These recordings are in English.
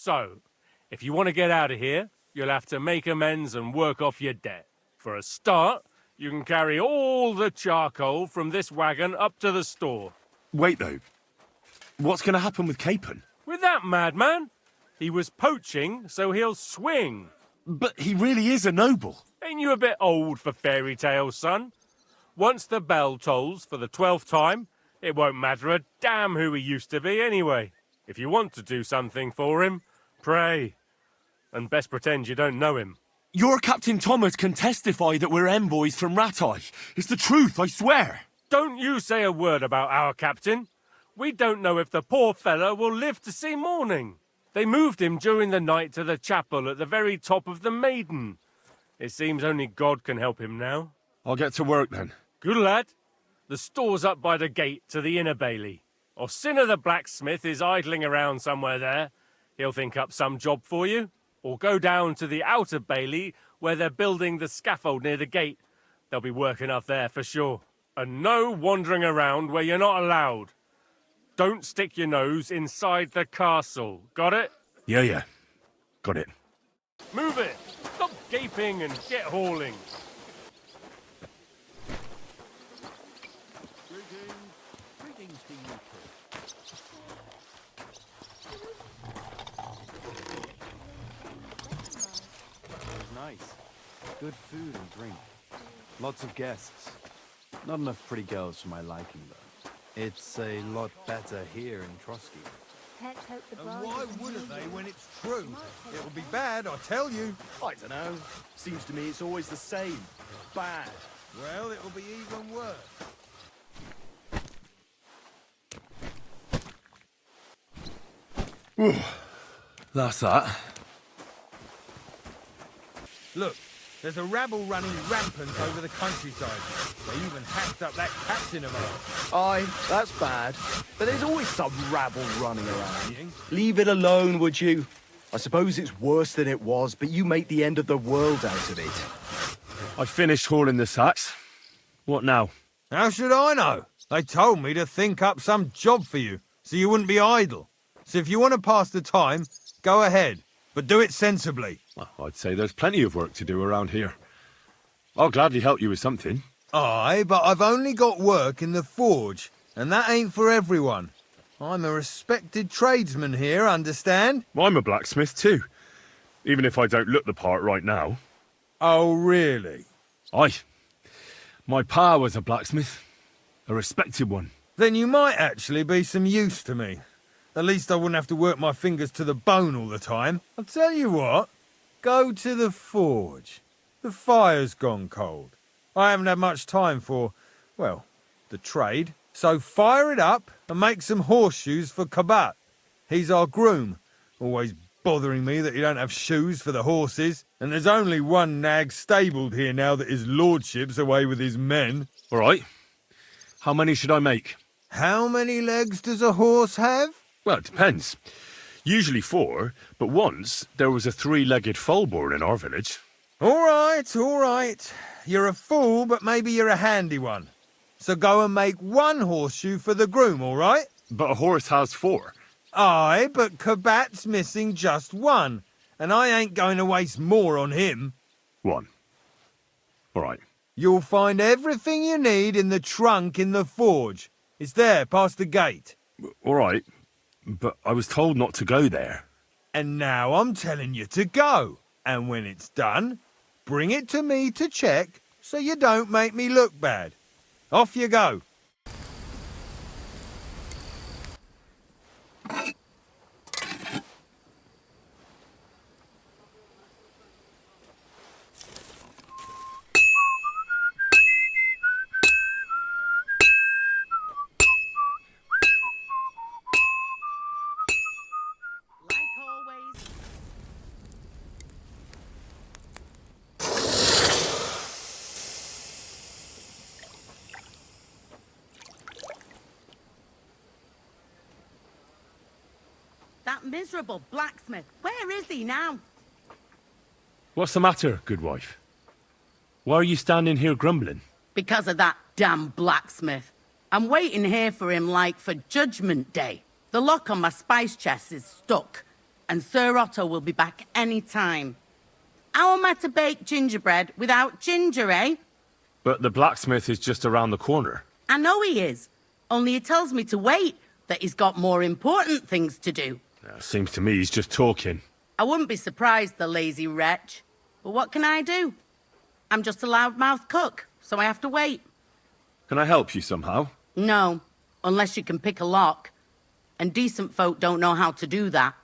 So, if you want to get out of here, you'll have to make amends and work off your debt. For a start, you can carry all the charcoal from this wagon up to the store. Wait, though. What's going to happen with Capon? With that madman? He was poaching, so he'll swing. But he really is a noble. Ain't you a bit old for fairy tales, son? Once the bell tolls for the 12th time, it won't matter a damn who he used to be anyway. If you want to do something for him, pray. And best pretend you don't know him. Your Captain Thomas can testify that we're envoys from Ratai. It's the truth, I swear. Don't you say a word about our captain. We don't know if the poor fellow will live to see morning. They moved him during the night to the chapel at the very top of the Maiden. It seems only God can help him now. I'll get to work then. Good lad. The store's up by the gate to the inner bailey. Orsina the blacksmith is idling around somewhere there. He'll think up some job for you. Or go down to the outer bailey where they're building the scaffold near the gate. They'll be working up there for sure. And no wandering around where you're not allowed. Don't stick your nose inside the castle. Got it? Yeah. Got it. Move it! Stop gaping and get hauling. Greetings to you too. Nice. Good food and drink. Lots of guests. Not enough pretty girls for my liking, though. It's a lot better here in Trotsky. And why wouldn't they when it's true? It'll be bad, I tell you. I don't know. Seems to me it's always the same. Bad. Well, it'll be even worse. That's that. Look, there's a rabble running rampant over the countryside. They even hacked up that captain of ours. Aye, that's bad. But there's always some rabble running around. Leave it alone, would you? I suppose it's worse than it was, but you make the end of the world out of it. I finished hauling the sacks. What now? How should I know? They told me to think up some job for you, so you wouldn't be idle. So if you want to pass the time, go ahead, but do it sensibly. Well, I'd say there's plenty of work to do around here. I'll gladly help you with something. Aye, but I've only got work in the forge, and that ain't for everyone. I'm a respected tradesman here, understand? I'm a blacksmith too, even if I don't look the part right now. Oh, really? Aye. My pa was a blacksmith, a respected one. Then you might actually be some use to me. At least I wouldn't have to work my fingers to the bone all the time. I'll tell you what, go to the forge. The fire's gone cold. I haven't had much time for, well, the trade. So fire it up and make some horseshoes for Kabat. He's our groom, always bothering me that he don't have shoes for the horses. And there's only one nag stabled here now that his lordship's away with his men. All right. How many should I make? How many legs does a horse have? Well, it depends. Usually 4, but once there was a 3-legged foal born in our village. All right. You're a fool, but maybe you're a handy one. So go and make 1 horseshoe for the groom, all right? But a horse has 4. Aye, but Kabat's missing just 1, and I ain't going to waste more on him. 1. All right. You'll find everything you need in the trunk in the forge. It's there, past the gate. All right. But I was told not to go there. And now I'm telling you to go. And when it's done, bring it to me to check so you don't make me look bad. Off you go. That miserable blacksmith, where is he now? What's the matter, good wife? Why are you standing here grumbling? Because of that damn blacksmith. I'm waiting here for him like for Judgment Day. The lock on my spice chest is stuck. and Sir Otto will be back any time. How am I to bake gingerbread without ginger, eh? But the blacksmith is just around the corner. I know he is, only he tells me to wait, that he's got more important things to do. Seems to me he's just talking. I wouldn't be surprised, the lazy wretch. But what can I do? I'm just a loudmouth cook, so I have to wait. Can I help you somehow? No, unless you can pick a lock. And decent folk don't know how to do that.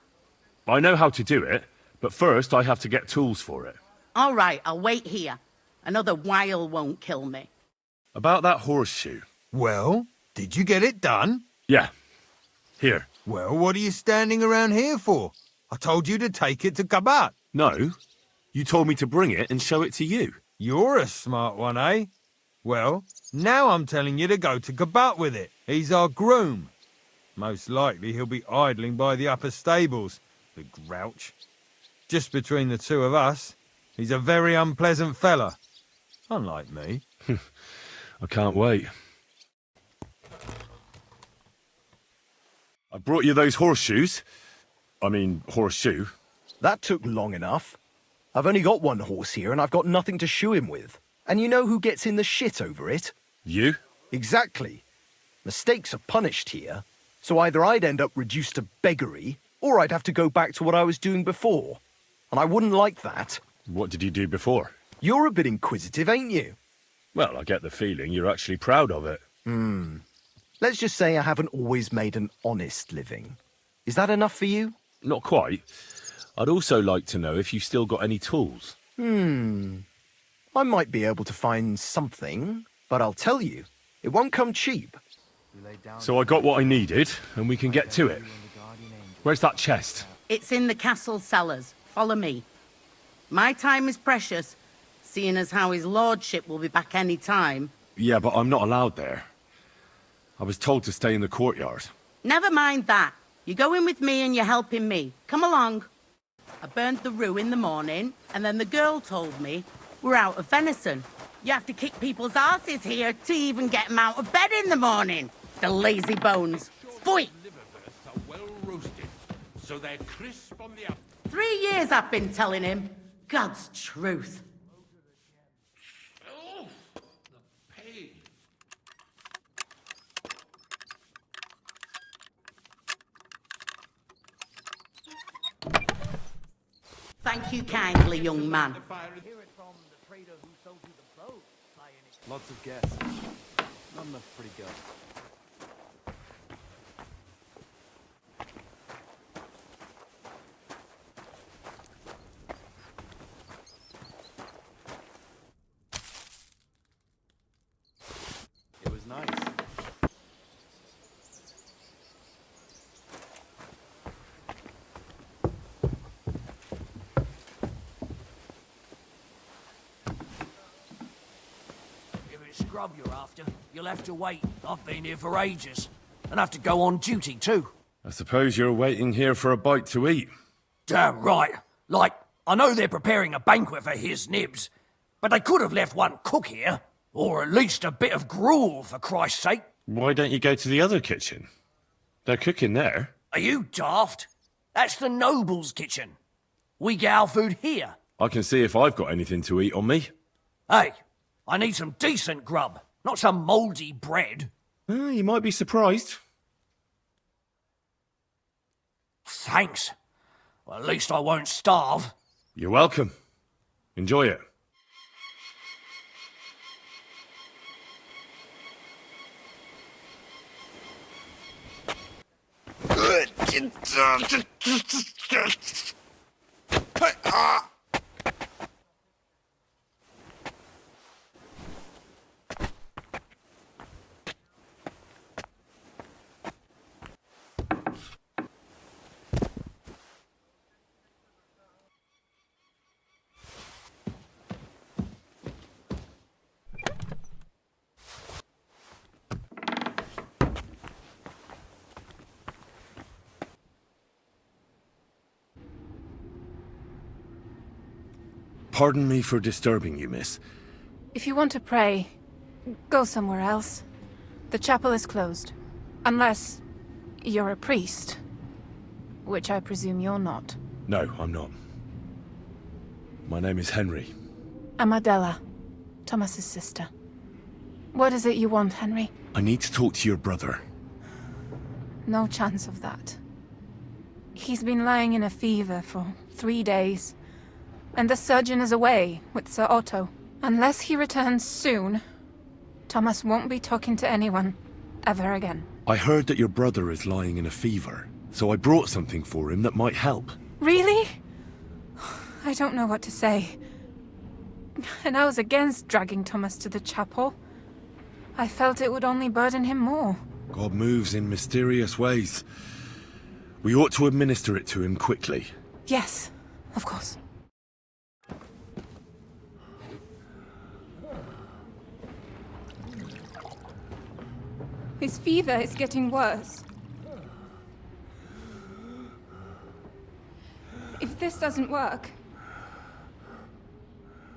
I know how to do it, but first I have to get tools for it. All right, I'll wait here. Another while won't kill me. About that horseshoe. Well, did you get it done? Yeah. Here. Well, what are you standing around here for? I told you to take it to Kabat. No. You told me to bring it and show it to you. You're a smart one, eh? Well, now I'm telling you to go to Kabat with it. He's our groom. Most likely he'll be idling by the upper stables, the grouch. Just between the two of us, he's a very unpleasant fella. Unlike me. I can't wait. I brought you those horseshoes. I mean, horseshoe. That took long enough. I've only got one horse here and I've got nothing to shoe him with. And you know who gets in the shit over it? You? Exactly. Mistakes are punished here, so either I'd end up reduced to beggary, or I'd have to go back to what I was doing before. And I wouldn't like that. What did you do before? You're a bit inquisitive, ain't you? Well, I get the feeling you're actually proud of it. Let's just say I haven't always made an honest living. Is that enough for you? Not quite. I'd also like to know if you still got any tools. I might be able to find something, but I'll tell you, it won't come cheap. So I got what I needed, and we can get to it. Where's that chest? It's in the castle cellars. Follow me. My time is precious, seeing as how his lordship will be back any time. Yeah, but I'm not allowed there. I was told to stay in the courtyard. Never mind that. You're going with me and you're helping me. Come along. I burned the rue in the morning, and then the girl told me we're out of venison. You have to kick people's asses here to even get them out of bed in the morning. The lazy bones. Phoy! Liververts are well roasted, so they're crisp on the up. 3 years I've been telling him. God's truth. Oh, the pain. Thank you kindly, young man. Lots of guests. Not enough pretty girls. It was nice. If it's scrub you're after, you'll have to wait. I've been here for ages. And have to go on duty too. I suppose you're waiting here for a bite to eat. Damn right. Like, I know they're preparing a banquet for his nibs, but they could have left one cook here. Or at least a bit of gruel, for Christ's sake. Why don't you go to the other kitchen? They're cooking there. Are you daft? That's the noble's kitchen. We get our food here. I can see if I've got anything to eat on me. Hey, I need some decent grub, not some mouldy bread. You might be surprised. Thanks. Well, at least I won't starve. You're welcome. Enjoy it. Pardon me for disturbing you, miss. If you want to pray, go somewhere else. The chapel is closed. Unless you're a priest. which I presume you're not. No, I'm not. My name is Henry. I'm Adela, Thomas's sister. What is it you want, Henry? I need to talk to your brother. No chance of that. He's been lying in a fever for 3 days, and the surgeon is away with Sir Otto. Unless he returns soon, Thomas won't be talking to anyone ever again. I heard that your brother is lying in a fever, so I brought something for him that might help. Really? I don't know what to say. And I was against dragging Thomas to the chapel. I felt it would only burden him more. God moves in mysterious ways. We ought to administer it to him quickly. Yes, of course. His fever is getting worse. If this doesn't work,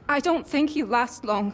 I don't think he'll last long.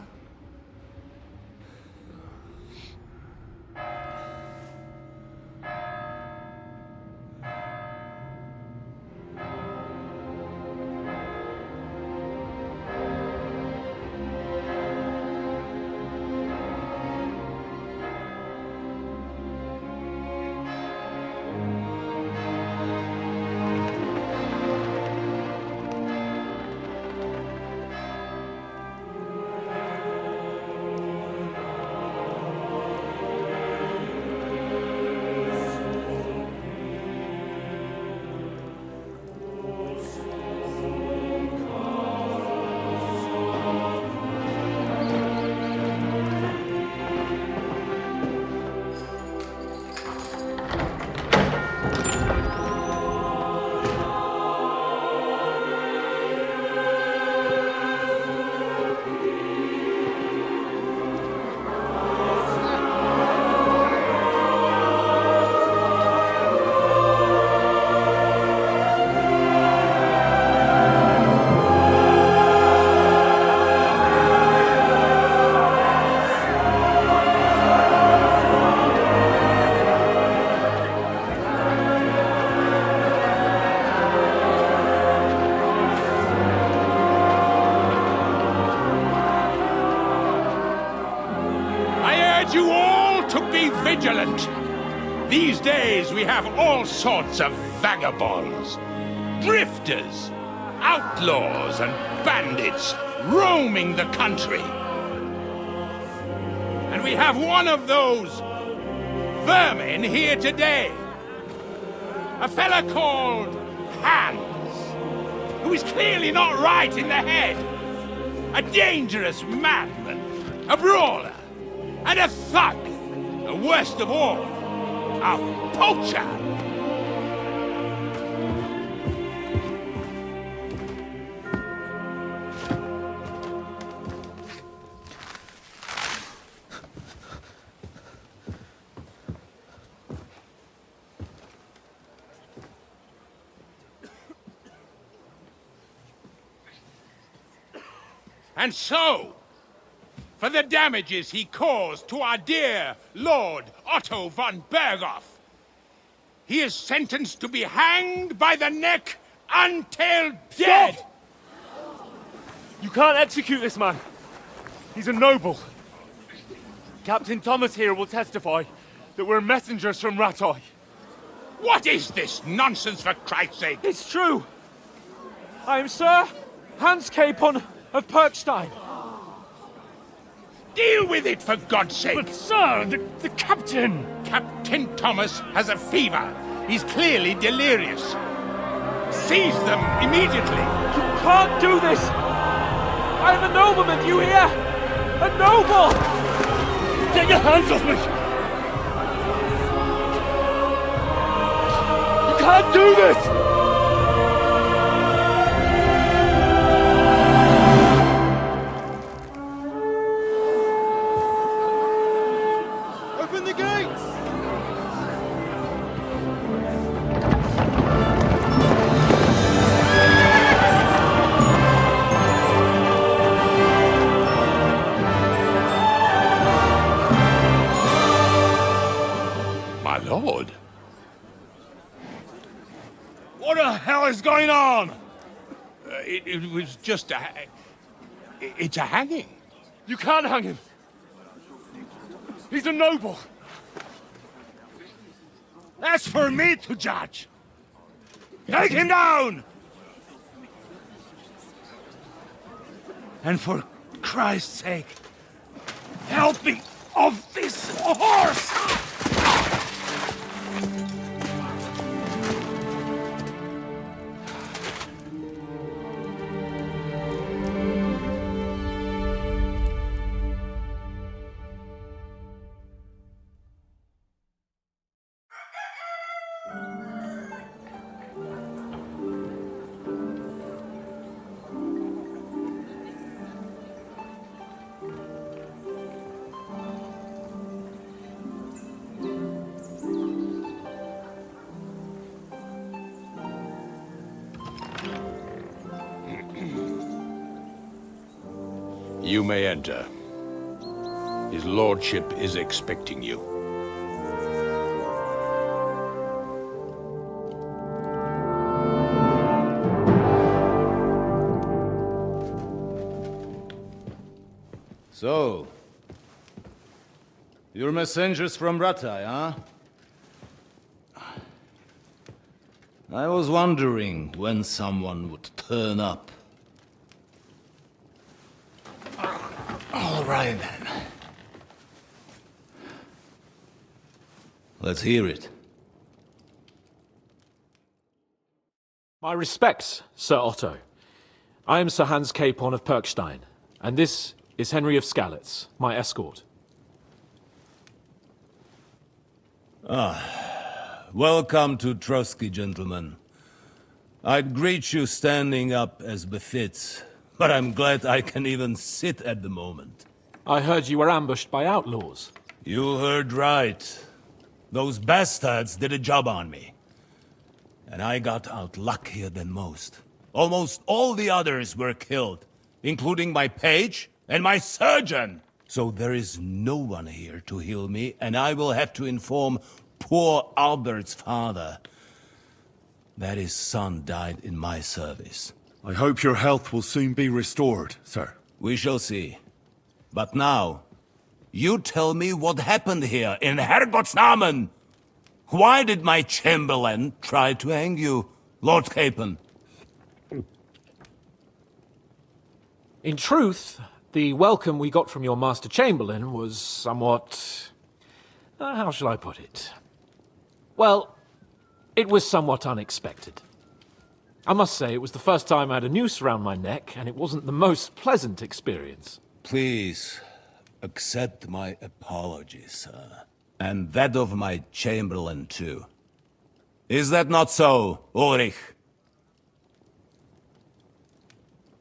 You all to be vigilant. These days we have all sorts of vagabonds, drifters, outlaws and bandits roaming the country. And we have one of those vermin here today. A fella called Hans, who is clearly not right in the head. A dangerous madman, a brawler, and a thug, the worst of all, a poacher. And so, for the damages he caused to our dear Lord Otto von Berghoff, he is sentenced to be hanged by the neck until dead. Stop! You can't execute this man. He's a noble. Captain Thomas here will testify that we're messengers from Ratoi. What is this nonsense, for Christ's sake? It's true. I am Sir Hans Capon of Perkstein. Deal with it, for God's sake! But sir, the captain! Captain Thomas has a fever. He's clearly delirious. Seize them immediately. You can't do this! I'm a nobleman, you hear? A noble! Get your hands off me! You can't do this! Open the gates! My lord. going on? It was just a... It's a hanging. You can't hang him. He's a noble. That's for me to judge. Take him down! And for Christ's sake, help me off this horse! You may enter. His lordship is expecting you. So, you're messengers from Ratai, huh? I was wondering when someone would turn up. All right, then. Let's hear it. My respects, Sir Otto. I am Sir Hans Capon of Perkstein, and this is Henry of Skalitz, my escort. Welcome to Trotsky, gentlemen. I'd greet you standing up as befits, but I'm glad I can even sit at the moment. I heard you were ambushed by outlaws. You heard right. Those bastards did a job on me. And I got out luckier than most. Almost all the others were killed, including my page and my surgeon. So there is no one here to heal me, and I will have to inform poor Albert's father that his son died in my service. I hope your health will soon be restored, sir. We shall see. But now, you tell me what happened here in Herrgottsnamen. Why did my chamberlain try to hang you, Lord Capon? In truth, the welcome we got from your Master Chamberlain was somewhat... how shall I put it? Well, it was somewhat unexpected. I must say, it was the first time I had a noose around my neck, and it wasn't the most pleasant experience. Please, accept my apologies, sir. And that of my chamberlain, too. Is that not so, Ulrich?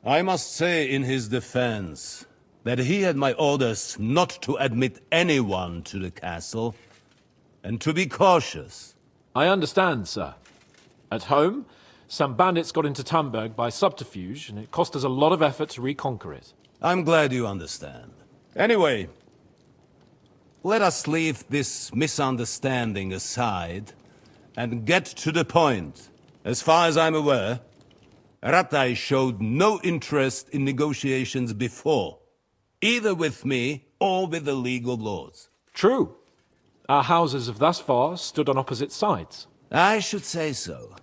I must say in his defense that he had my orders not to admit anyone to the castle, and to be cautious. I understand, sir. At home, some bandits got into Tamberg by subterfuge, and it cost us a lot of effort to reconquer it. I'm glad you understand. Anyway, let us leave this misunderstanding aside and get to the point. As far as I'm aware, Ratai showed no interest in negotiations before, either with me or with the League of Lords. True. Our houses have thus far stood on opposite sides. I should say so.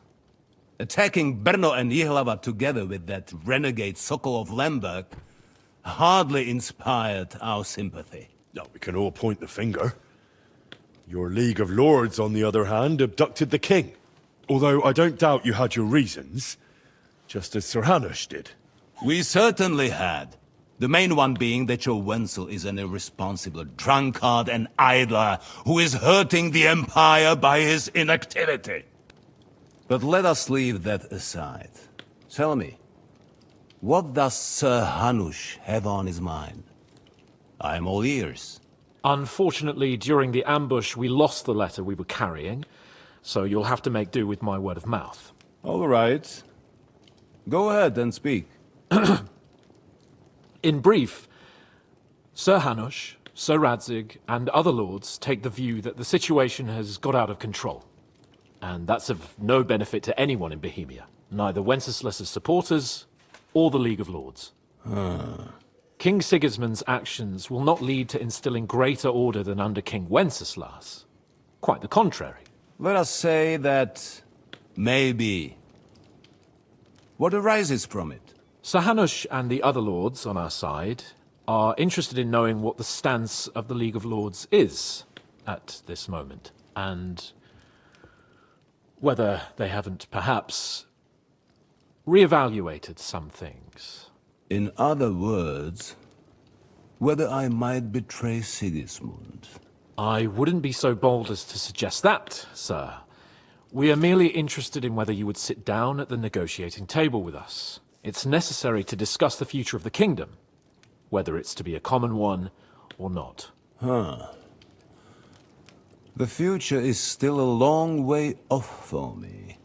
Attacking Brno and Jihlava together with that renegade Sokol of Lemberg hardly inspired our sympathy. No, we can all point the finger. Your League of Lords, on the other hand, abducted the king. Although I don't doubt you had your reasons, just as Sir Hanush did. We certainly had. The main one being that your Wenzel is an irresponsible drunkard and idler who is hurting the Empire by his inactivity. But let us leave that aside. Tell me, what does Sir Hanush have on his mind? I am all ears. Unfortunately, during the ambush, we lost the letter we were carrying, so you'll have to make do with my word of mouth. All right. Go ahead and speak. In brief, Sir Hanush, Sir Radzig, and other lords take the view that the situation has got out of control. And that's of no benefit to anyone in Bohemia, neither Wenceslas's supporters or the League of Lords. King Sigismund's actions will not lead to instilling greater order than under King Wenceslas. Quite the contrary. Let us say that maybe. What arises from it? Sir Hanush and the other lords on our side are interested in knowing what the stance of the League of Lords is at this moment, and whether they haven't perhaps reevaluated some things. In other words, whether I might betray Sigismund. I wouldn't be so bold as to suggest that, sir. We are merely interested in whether you would sit down at the negotiating table with us. It's necessary to discuss the future of the kingdom, whether it's to be a common one or not. The future is still a long way off for me,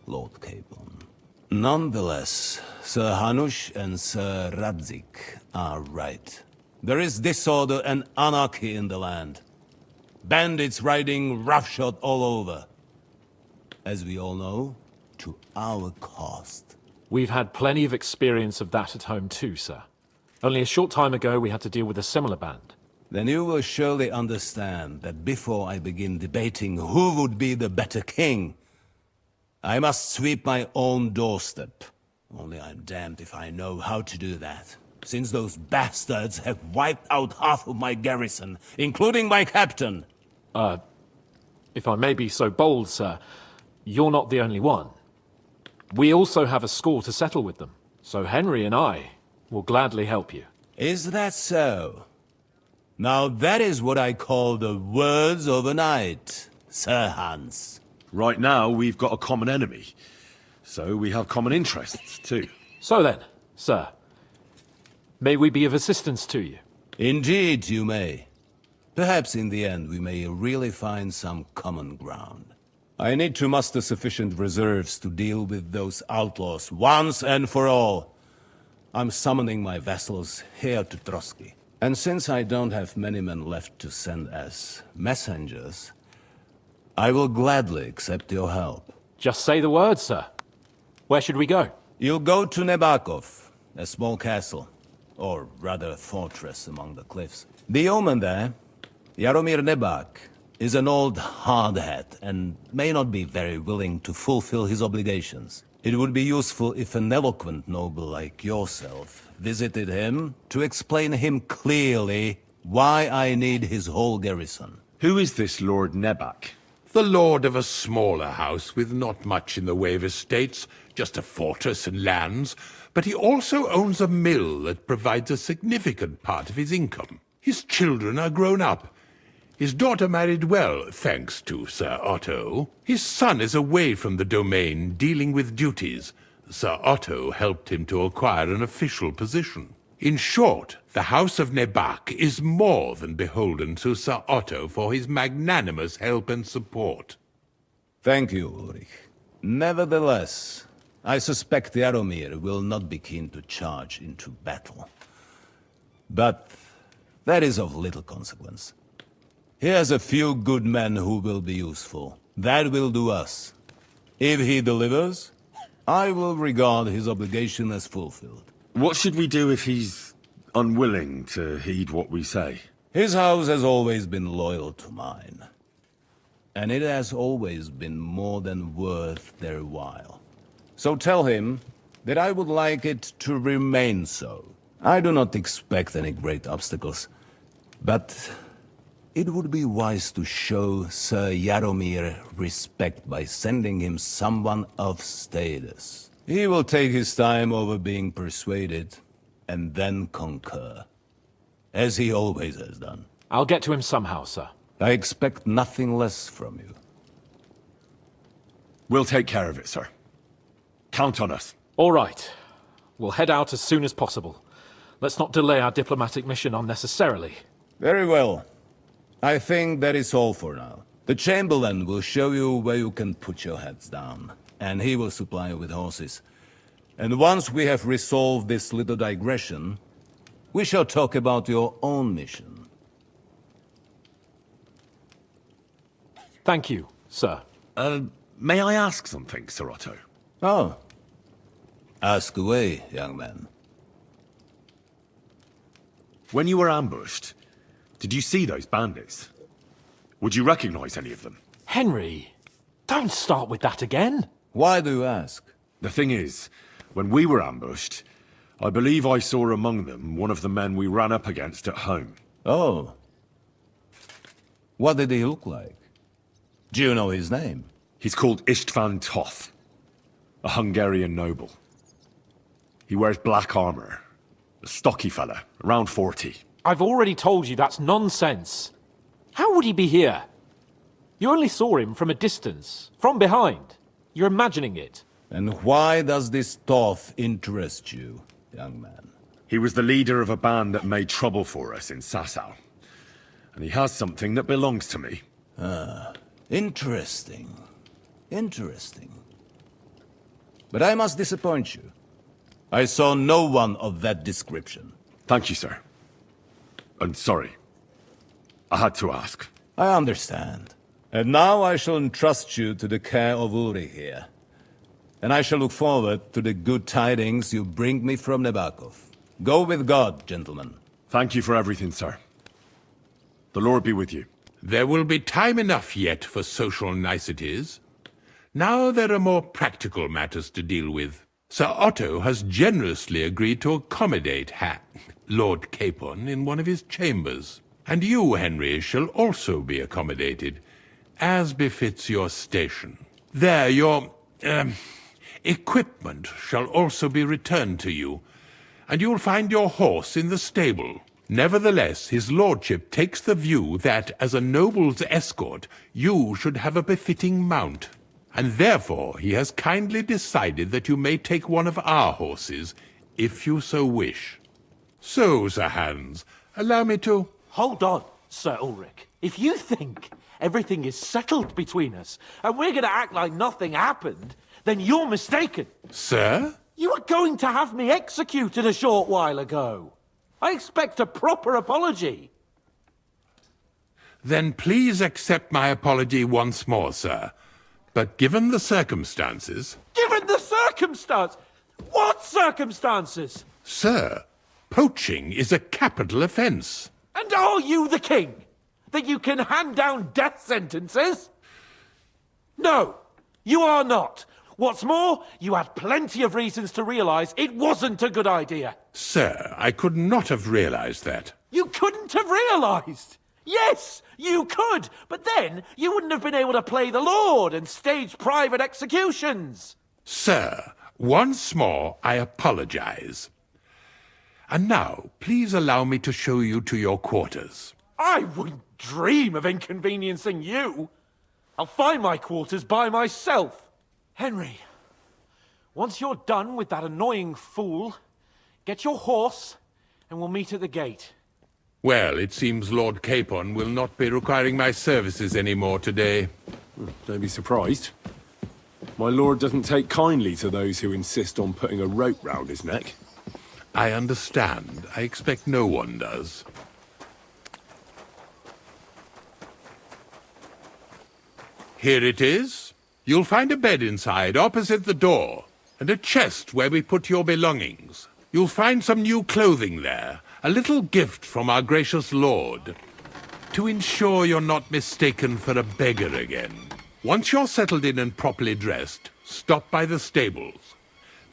Lord Capon. Nonetheless, Sir Hanush and Sir Radzik are right. There is disorder and anarchy in the land. Bandits riding roughshod all over. As we all know, to our cost. We've had plenty of experience of that at home too, sir. Only a short time ago we had to deal with a similar band. Then you will surely understand that before I begin debating who would be the better king, I must sweep my own doorstep. Only I'm damned if I know how to do that, since those bastards have wiped out half of my garrison, including my captain. If I may be so bold, sir, you're not the only one. We also have a score to settle with them, so Henry and I will gladly help you. Is that so? Now that is what I call the words of a knight, Sir Hans. Right now, we've got a common enemy. So we have common interests, too. So then, sir, may we be of assistance to you? Indeed, you may. Perhaps in the end we may really find some common ground. I need to muster sufficient reserves to deal with those outlaws once and for all. I'm summoning my vassals here to Trotsky. And since I don't have many men left to send as messengers, I will gladly accept your help. Just say the word, sir. Where should we go? You'll go to Nebakov, a small castle, or rather fortress among the cliffs. The yeoman there, Jaromir Nebak, is an old hardhat and may not be very willing to fulfill his obligations. It would be useful if an eloquent noble like yourself visited him to explain him clearly why I need his whole garrison. Who is this Lord Nebak? The lord of a smaller house with not much in the way of estates, just a fortress and lands, but he also owns a mill that provides a significant part of his income. His children are grown up. His daughter married well, thanks to Sir Otto. His son is away from the domain, dealing with duties. Sir Otto helped him to acquire an official position. In short, the House of Nebak is more than beholden to Sir Otto for his magnanimous help and support. Thank you, Ulrich. Nevertheless, I suspect Jaromir will not be keen to charge into battle. But that is of little consequence. He has a few good men who will be useful. That will do us. If he delivers, I will regard his obligation as fulfilled. What should we do if he's unwilling to heed what we say? His house has always been loyal to mine. And it has always been more than worth their while. So tell him that I would like it to remain so. I do not expect any great obstacles, but it would be wise to show Sir Jaromir respect by sending him someone of status. He will take his time over being persuaded, and then concur. As he always has done. I'll get to him somehow, sir. I expect nothing less from you. We'll take care of it, sir. Count on us. All right. We'll head out as soon as possible. Let's not delay our diplomatic mission unnecessarily. Very well. I think that is all for now. The Chamberlain will show you where you can put your heads down, and he will supply you with horses. And once we have resolved this little digression, we shall talk about your own mission. Thank you, sir. May I ask something, Sir Otto? Oh. Ask away, young man. When you were ambushed, did you see those bandits? Would you recognize any of them? Henry, don't start with that again. Why do you ask? The thing is, when we were ambushed, I believe I saw among them one of the men we ran up against at home. Oh. What did he look like? Do you know his name? He's called Istvan Toth, a Hungarian noble. He wears black armor. A stocky fella, around 40. I've already told you that's nonsense. How would he be here? You only saw him from a distance, from behind. You're imagining it. And why does this Toth interest you, young man? He was the leader of a band that made trouble for us in Sasau. And he has something that belongs to me. Interesting. Interesting. But I must disappoint you. I saw no one of that description. Thank you, sir. And sorry. I had to ask. I understand. And now I shall entrust you to the care of Uri here. And I shall look forward to the good tidings you bring me from Nebakov. Go with God, gentlemen. Thank you for everything, sir. The Lord be with you. There will be time enough yet for social niceties. Now there are more practical matters to deal with. Sir Otto has generously agreed to accommodate Lord Capon in one of his chambers. And you, Henry, shall also be accommodated, as befits your station. There, your, equipment shall also be returned to you, and you'll find your horse in the stable. Nevertheless, his lordship takes the view that, as a noble's escort, you should have a befitting mount. And therefore he has kindly decided that you may take one of our horses, if you so wish. So, Sir Hans, allow me to... Hold on, Sir Ulrich. If you think everything is settled between us, and we're going to act like nothing happened, then you're mistaken. Sir? You were going to have me executed a short while ago. I expect a proper apology. Then please accept my apology once more, sir. But given the circumstances... Given the circumstance? What circumstances? Sir, poaching is a capital offence. And are you the king? That you can hand down death sentences? No, you are not. What's more, you had plenty of reasons to realise it wasn't a good idea. Sir, I could not have realised that. You couldn't have realised? Yes, you could, but then you wouldn't have been able to play the Lord and stage private executions. Sir, once more I apologise. And now, please allow me to show you to your quarters. I wouldn't dream of inconveniencing you. I'll find my quarters by myself. Henry, once you're done with that annoying fool, get your horse and we'll meet at the gate. Well, it seems Lord Capon will not be requiring my services anymore today. Don't be surprised. My lord doesn't take kindly to those who insist on putting a rope round his neck. I understand. I expect no one does. Here it is. You'll find a bed inside, opposite the door, and a chest where we put your belongings. You'll find some new clothing there, a little gift from our gracious lord, to ensure you're not mistaken for a beggar again. Once you're settled in and properly dressed, stop by the stables.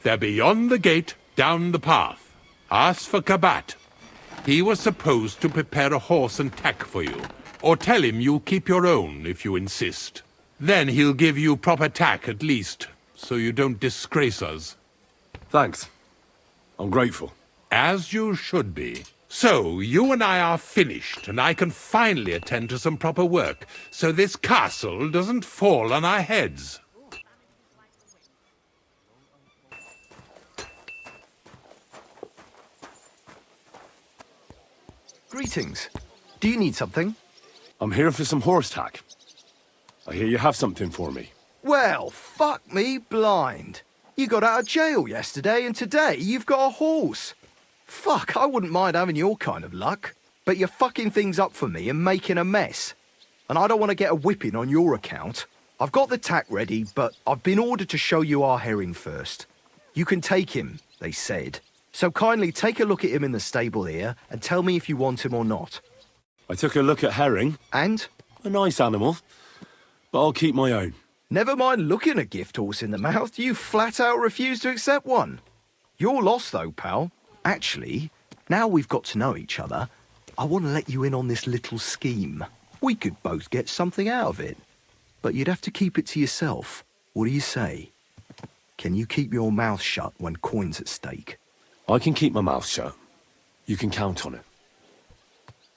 They're beyond the gate, down the path. Ask for Kabat. He was supposed to prepare a horse and tack for you, or tell him you'll keep your own if you insist. Then he'll give you proper tack at least, so you don't disgrace us. Thanks. I'm grateful. As you should be. So, you and I are finished, and I can finally attend to some proper work, so this castle doesn't fall on our heads. Greetings. Do you need something? I'm here for some horse tack. I hear you have something for me. Well, fuck me blind. You got out of jail yesterday, and today you've got a horse. Fuck, I wouldn't mind having your kind of luck. But you're fucking things up for me and making a mess. And I don't want to get a whipping on your account. I've got the tack ready, but I've been ordered to show you our herring first. You can take him, they said. So kindly take a look at him in the stable here and tell me if you want him or not. I took a look at herring. And? A nice animal, but I'll keep my own. Never mind looking a gift horse in the mouth, you flat out refuse to accept one. You're lost though, pal. Actually, now we've got to know each other, I want to let you in on this little scheme. We could both get something out of it. But you'd have to keep it to yourself. What do you say? Can you keep your mouth shut when coin's at stake? I can keep my mouth shut. You can count on it.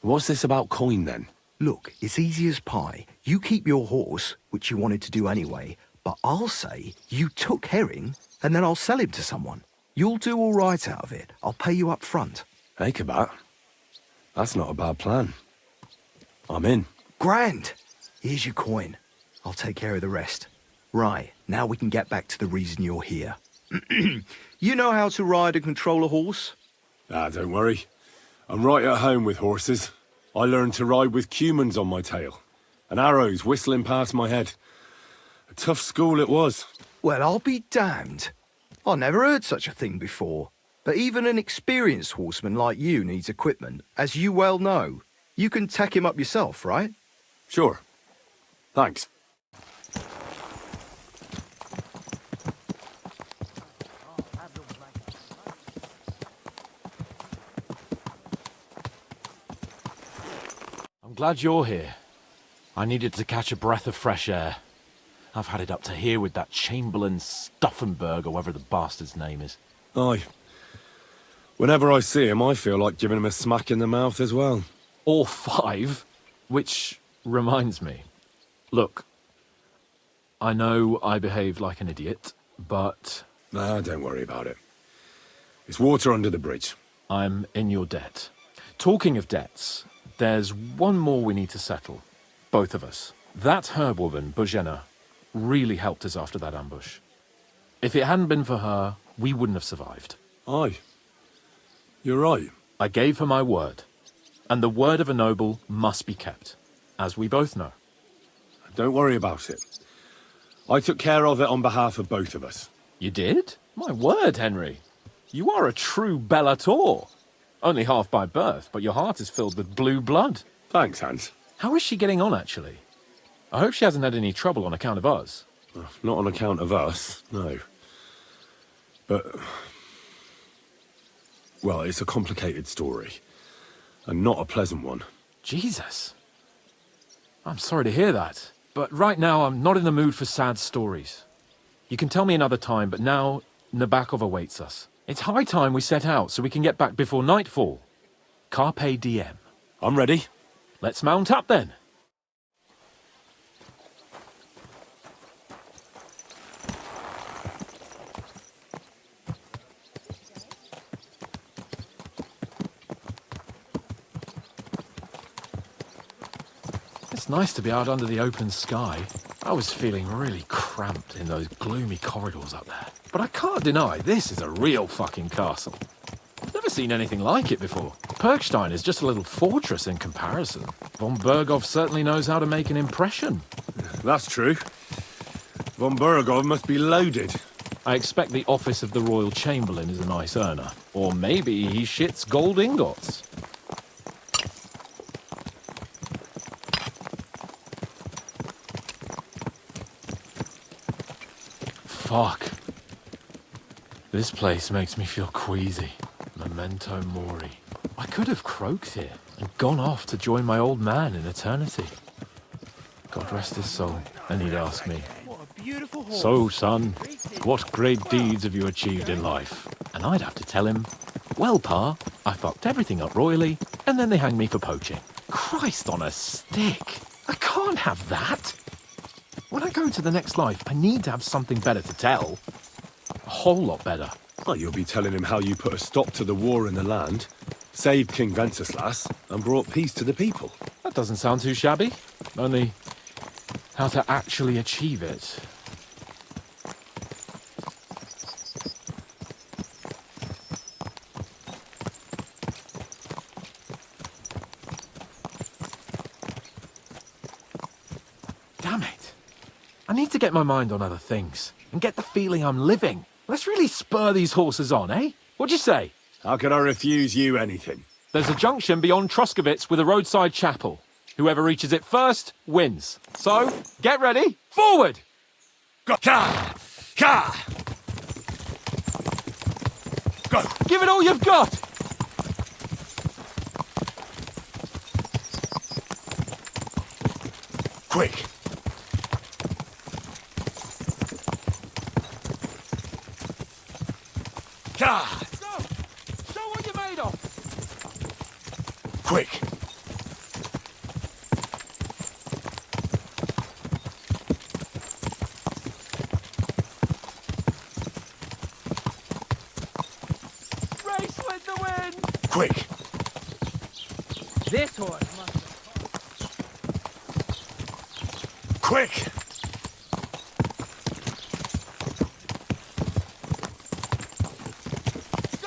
What's this about coin then? Look, it's easy as pie. You keep your horse, which you wanted to do anyway, but I'll say you took herring, and then I'll sell him to someone. You'll do all right out of it. I'll pay you up front. Hey, Kabat. That's not a bad plan. I'm in. Grand! Here's your coin. I'll take care of the rest. Right, now we can get back to the reason you're here. You know how to ride and control a horse? Don't worry. I'm right at home with horses. I learned to ride with cumans on my tail, and arrows whistling past my head. A tough school it was. Well, I'll be damned. I never heard such a thing before. But even an experienced horseman like you needs equipment, as you well know. You can tack him up yourself, right? Sure. Thanks. I'm glad you're here. I needed to catch a breath of fresh air. I've had it up to here with that Chamberlain Stauffenberg, or whatever the bastard's name is. Aye. Whenever I see him, I feel like giving him a smack in the mouth as well. Or 5, which reminds me. Look, I know I behaved like an idiot, but... Nah, don't worry about it. It's water under the bridge. I'm in your debt. Talking of debts, there's one more we need to settle. Both of us. That herbwoman, Bojena, really helped us after that ambush. If it hadn't been for her, we wouldn't have survived. Aye. You're right. I gave her my word. And the word of a noble must be kept, as we both know. Don't worry about it. I took care of it on behalf of both of us. You did? My word, Henry. You are a true bellator. Only half by birth, but your heart is filled with blue blood. Thanks, Hans. How is she getting on, actually? I hope she hasn't had any trouble on account of us. Not on account of us, no. But... well, it's a complicated story. And not a pleasant one. Jesus. I'm sorry to hear that. But right now, I'm not in the mood for sad stories. You can tell me another time, but now Nabokov awaits us. It's high time we set out so we can get back before nightfall. Carpe diem. I'm ready. Let's mount up then. It's nice to be out under the open sky. I was feeling really cramped in those gloomy corridors up there. But I can't deny this is a real fucking castle. I've never seen anything like it before. Perkstein is just a little fortress in comparison. Von Berghoff certainly knows how to make an impression. That's true. Von Berghoff must be loaded. I expect the office of the Royal Chamberlain is a nice earner. Or maybe he shits gold ingots. Fuck. This place makes me feel queasy. Memento mori. I could have croaked here and gone off to join my old man in eternity. God rest his soul. And he'd ask me, "So, son, what great deeds have you achieved in life?" And I'd have to tell him, "Well, Pa, I fucked everything up royally, and then they hanged me for poaching." Christ on a stick. I can't have that. When I go into the next life, I need to have something better to tell. A whole lot better. Oh, you'll be telling him how you put a stop to the war in the land, saved King Wenceslas, and brought peace to the people. That doesn't sound too shabby. Only, how to actually achieve it. Damn it. I need to get my mind on other things and get the feeling I'm living. Let's really spur these horses on, eh? What'd you say? How could I refuse you anything? There's a junction beyond Troskovitz with a roadside chapel. Whoever reaches it first wins. So, get ready. Forward! Go! Ka! Ka! Go! Give it all you've got! Quick! Ka! Go! Show what you're made of! Quick! Race with the wind! Quick! This horse must... Quick!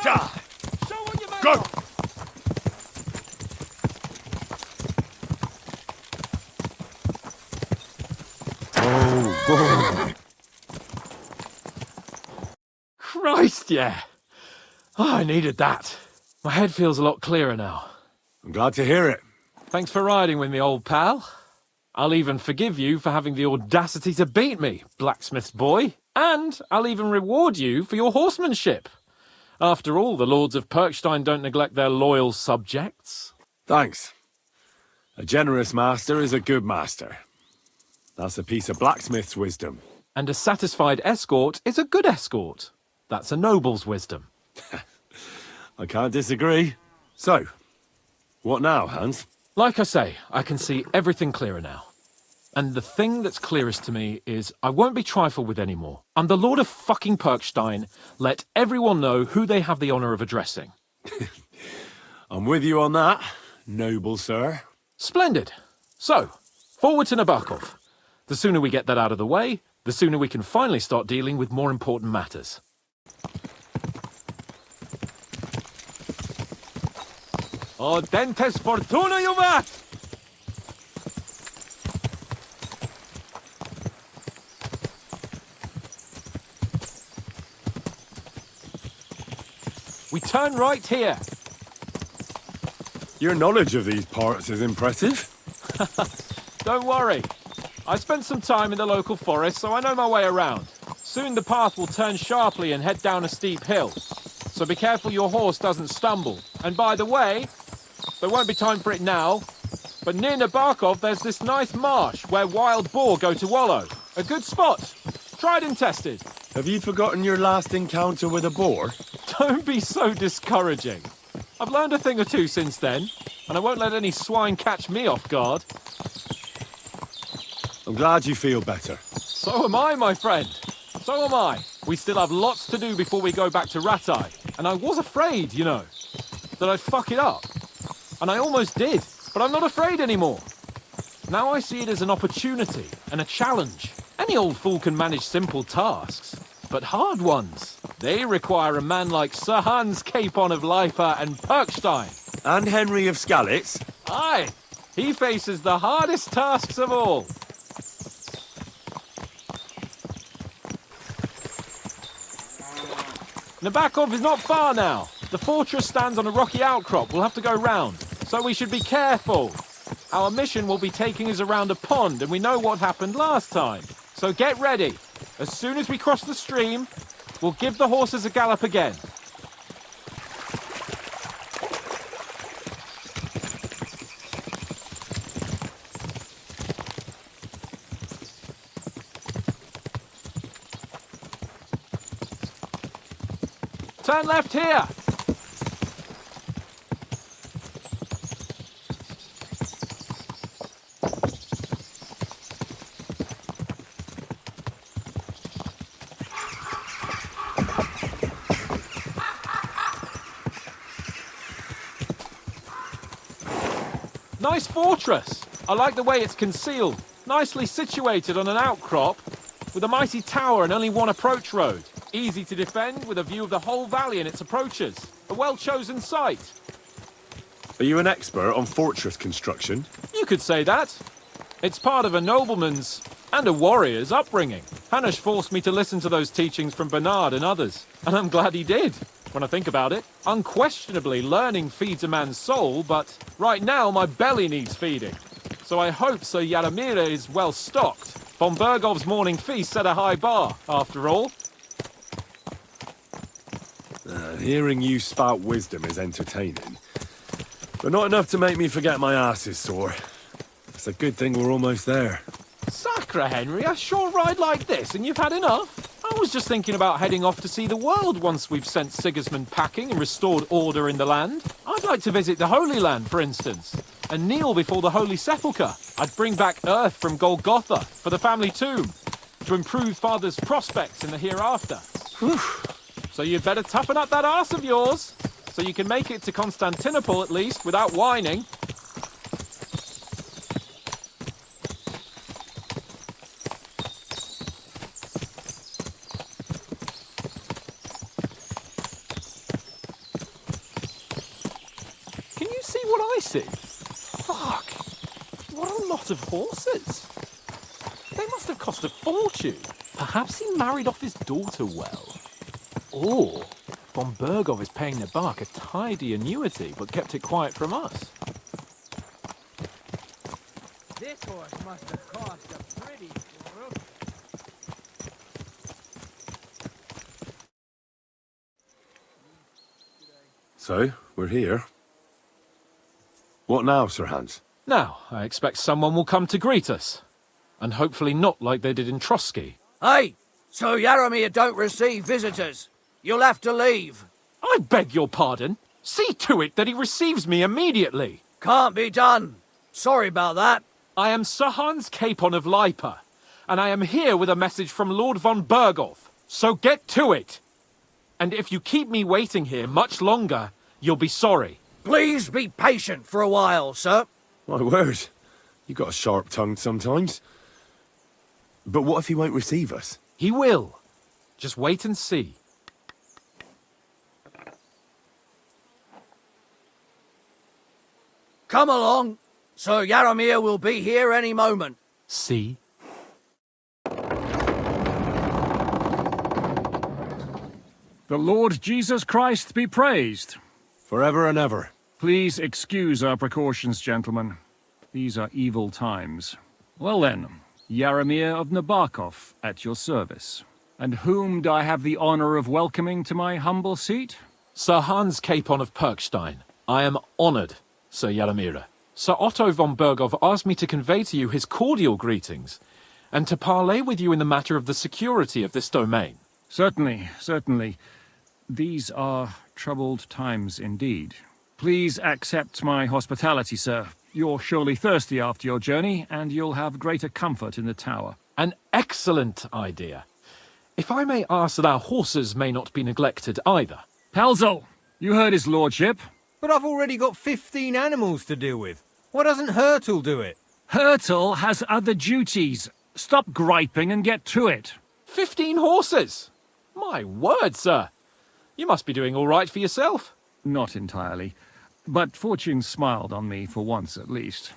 Go! Show what you're made Go! of! Oh, Christ, yeah. Oh, I needed that. My head feels a lot clearer now. I'm glad to hear it. Thanks for riding with me, old pal. I'll even forgive you for having the audacity to beat me, blacksmith's boy. And I'll even reward you for your horsemanship. After all, the lords of Perkstein don't neglect their loyal subjects. Thanks. A generous master is a good master. That's a piece of blacksmith's wisdom. And a satisfied escort is a good escort. That's a noble's wisdom. I can't disagree. So, what now, Hans? Like I say, I can see everything clearer now. And the thing that's clearest to me is I won't be trifled with anymore. I'm the Lord of fucking Perkstein. Let everyone know who they have the honour of addressing. I'm with you on that, noble sir. Splendid. So, forward to Nabokov. The sooner we get that out of the way, the sooner we can finally start dealing with more important matters. O dentes fortuna juvat! We turn right here. Your knowledge of these parts is impressive. Don't worry. I spent some time in the local forest, so I know my way around. Soon the path will turn sharply and head down a steep hill. So be careful your horse doesn't stumble. And by the way, there won't be time for it now, but near Nabokov there's this nice marsh where wild boar go to wallow. A good spot. Tried and tested. Have you forgotten your last encounter with a boar? Don't be so discouraging. I've learned a thing or two since then, and I won't let any swine catch me off guard. I'm glad you feel better. So am I, my friend. So am I. We still have lots to do before we go back to Ratai. And I was afraid, you know, that I'd fuck it up. And I almost did, but I'm not afraid anymore. Now I see it as an opportunity and a challenge. Any old fool can manage simple tasks, but hard ones, they require a man like Sir Hans Capon of Leipa and Perkstein. And Henry of Skalitz? Aye, he faces the hardest tasks of all. Nabokov is not far now. The fortress stands on a rocky outcrop. We'll have to go round, so we should be careful. Our mission will be taking us around a pond, and we know what happened last time. So get ready. As soon as we cross the stream, we'll give the horses a gallop again. Turn left here! Nice fortress! I like the way it's concealed. Nicely situated on an outcrop, with a mighty tower and only one approach road. Easy to defend, with a view of the whole valley and its approaches. A well-chosen site. Are you an expert on fortress construction? You could say that. It's part of a nobleman's And a warrior's upbringing. Hanush forced me to listen to those teachings from Bernard and others, and I'm glad he did. When I think about it, unquestionably learning feeds a man's soul, but right now my belly needs feeding. So I hope Sir Yaramira is well stocked. Von Bergov's morning feast set a high bar, after all. Hearing you spout wisdom is entertaining, but not enough to make me forget my ass is sore. It's a good thing we're almost there. Sacre, Henry, a short ride like this and you've had enough? I was just thinking about heading off to see the world once we've sent Sigismund packing and restored order in the land. I'd like to visit the Holy Land, for instance, and kneel before the Holy Sepulchre. I'd bring back earth from Golgotha for the family tomb, to improve Father's prospects in the hereafter. Whew. So you'd better toughen up that arse of yours, so you can make it to Constantinople at least without whining. Can you see what I see? Fuck! What a lot of horses! They must have cost a fortune. Perhaps he married off his daughter well. Or von Bergov is paying the bark a tidy annuity, but kept it quiet from us. This horse must have cost a pretty deal. So, we're here. What now, Sir Hans? Now, I expect someone will come to greet us. And hopefully not like they did in Trotsky. Hey, so Yaramir don't receive visitors. You'll have to leave. I beg your pardon. See to it that he receives me immediately. Can't be done. Sorry about that. I am Sir Hans Capon of Lipa, and I am here with a message from Lord von Bergov. So get to it. And if you keep me waiting here much longer, you'll be sorry. Please be patient for a while, sir. My word. You got a sharp tongue sometimes. But what if he won't receive us? He will. Just wait and see. Come along. Sir Yaramir will be here any moment. See? The Lord Jesus Christ be praised. Forever and ever. Please excuse our precautions, gentlemen. These are evil times. Well then, Yaramir of Nabokov at your service. And whom do I have the honor of welcoming to my humble seat? Sir Hans Capon of Perkstein. I am honored, Sir Yaramira. Sir Otto von Bergov asked me to convey to you his cordial greetings, and to parley with you in the matter of the security of this domain. Certainly, certainly. These are troubled times indeed. Please accept my hospitality, sir. You're surely thirsty after your journey, and you'll have greater comfort in the tower. An excellent idea. If I may ask that our horses may not be neglected either. Pelzel, you heard his lordship. But I've already got 15 animals to deal with. Why doesn't Hurtle do it? Hurtle has other duties. Stop griping and get to it. 15 horses? My word, sir. You must be doing all right for yourself. Not entirely. But fortune smiled on me for once at least.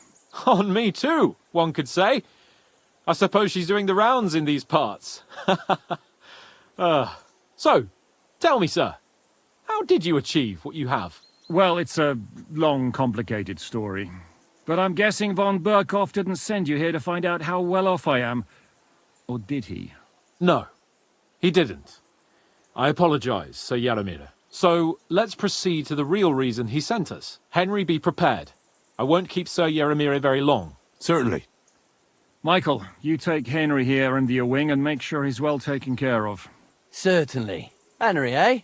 On me too, one could say. I suppose she's doing the rounds in these parts. So, tell me, sir, how did you achieve what you have? Well, it's a long, complicated story. But I'm guessing von Berkhoff didn't send you here to find out how well off I am. Or did he? No, he didn't. I apologize, Sir Yaramira. So, let's proceed to the real reason he sent us. Henry, be prepared. I won't keep Sir Yaramira very long. Certainly. Michael, you take Henry here under your wing and make sure he's well taken care of. Certainly. Henry, eh?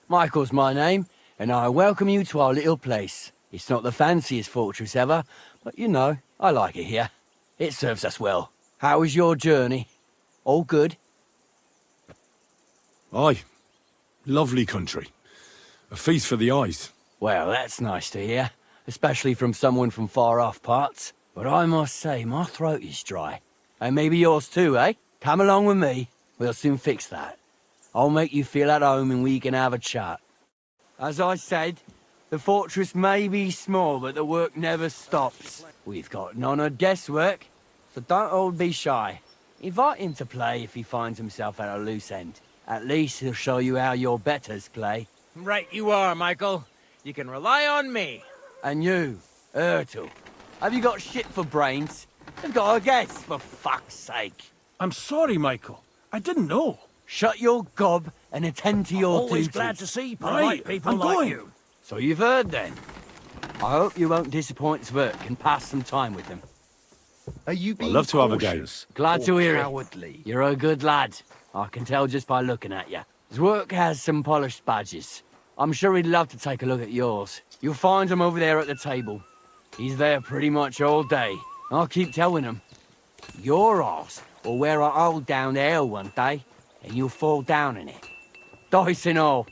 Michael's my name, and I welcome you to our little place. It's not the fanciest fortress ever, but you know, I like it here. It serves us well. How was your journey? All good? Aye. Lovely country. A feast for the eyes. Well, that's nice to hear, especially from someone from far-off parts. But I must say, my throat is dry. And maybe yours too, eh? Come along with me. We'll soon fix that. I'll make you feel at home and we can have a chat. As I said, the fortress may be small, but the work never stops. We've got none of guesswork, so don't all be shy. Invite him to play if he finds himself at a loose end. At least he'll show you how your betters play. Right you are, Michael. You can rely on me. And you, Ertl, have you got shit for brains? They've got a guess, for fuck's sake. I'm sorry, Michael. I didn't know. Shut your gob and attend to your Always duties. glad to see polite people I'm like going. you. So you've heard then. I hope you won't disappoint Svert and pass some time with him. Are you being love to have a game. cautious Glad or to hear cowardly? it. You're a good lad. I can tell just by looking at you. Zwerk has some polished badges. I'm sure he'd love to take a look at yours. You'll find him over there at the table. He's there pretty much all day. I'll keep telling him. Your arse will wear a hole down the hill one day, and you'll fall down in it. Dice and all.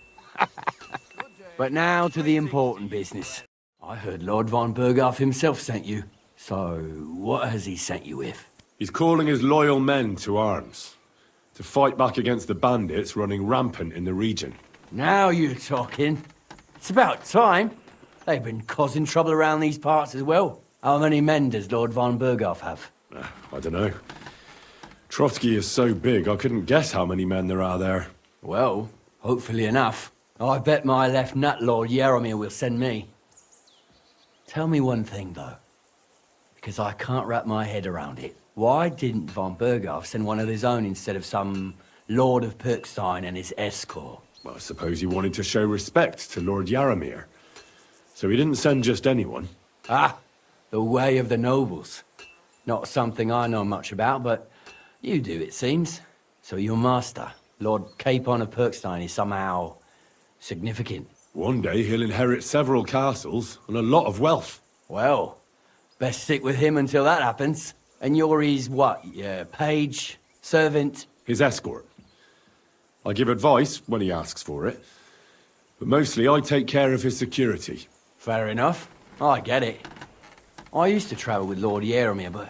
But now to the important business. I heard Lord von Berghoff himself sent you. So, what has he sent you with? He's calling his loyal men to arms. To fight back against the bandits running rampant in the region. Now you're talking. It's about time. They've been causing trouble around these parts as well. How many men does Lord von Berghoff have? I don't know. Trotsky is so big, I couldn't guess how many men there are there. Well, hopefully enough. I bet my left nut Lord Yaromir will send me. Tell me one thing, though. Because I can't wrap my head around it. Why didn't von Berghoff send one of his own instead of some Lord of Perkstein and his escort? Well, I suppose he wanted to show respect to Lord Yaromir. So he didn't send just anyone. Ah, the way of the nobles. Not something I know much about, but you do, it seems. So your master, Lord Capon of Perkstein, is somehow significant. One day he'll inherit several castles and a lot of wealth. Well, best stick with him until that happens. And you're his what? Page? Servant? His escort. I give advice when he asks for it. But mostly I take care of his security. Fair enough. I get it. I used to travel with Lord Yaromir, but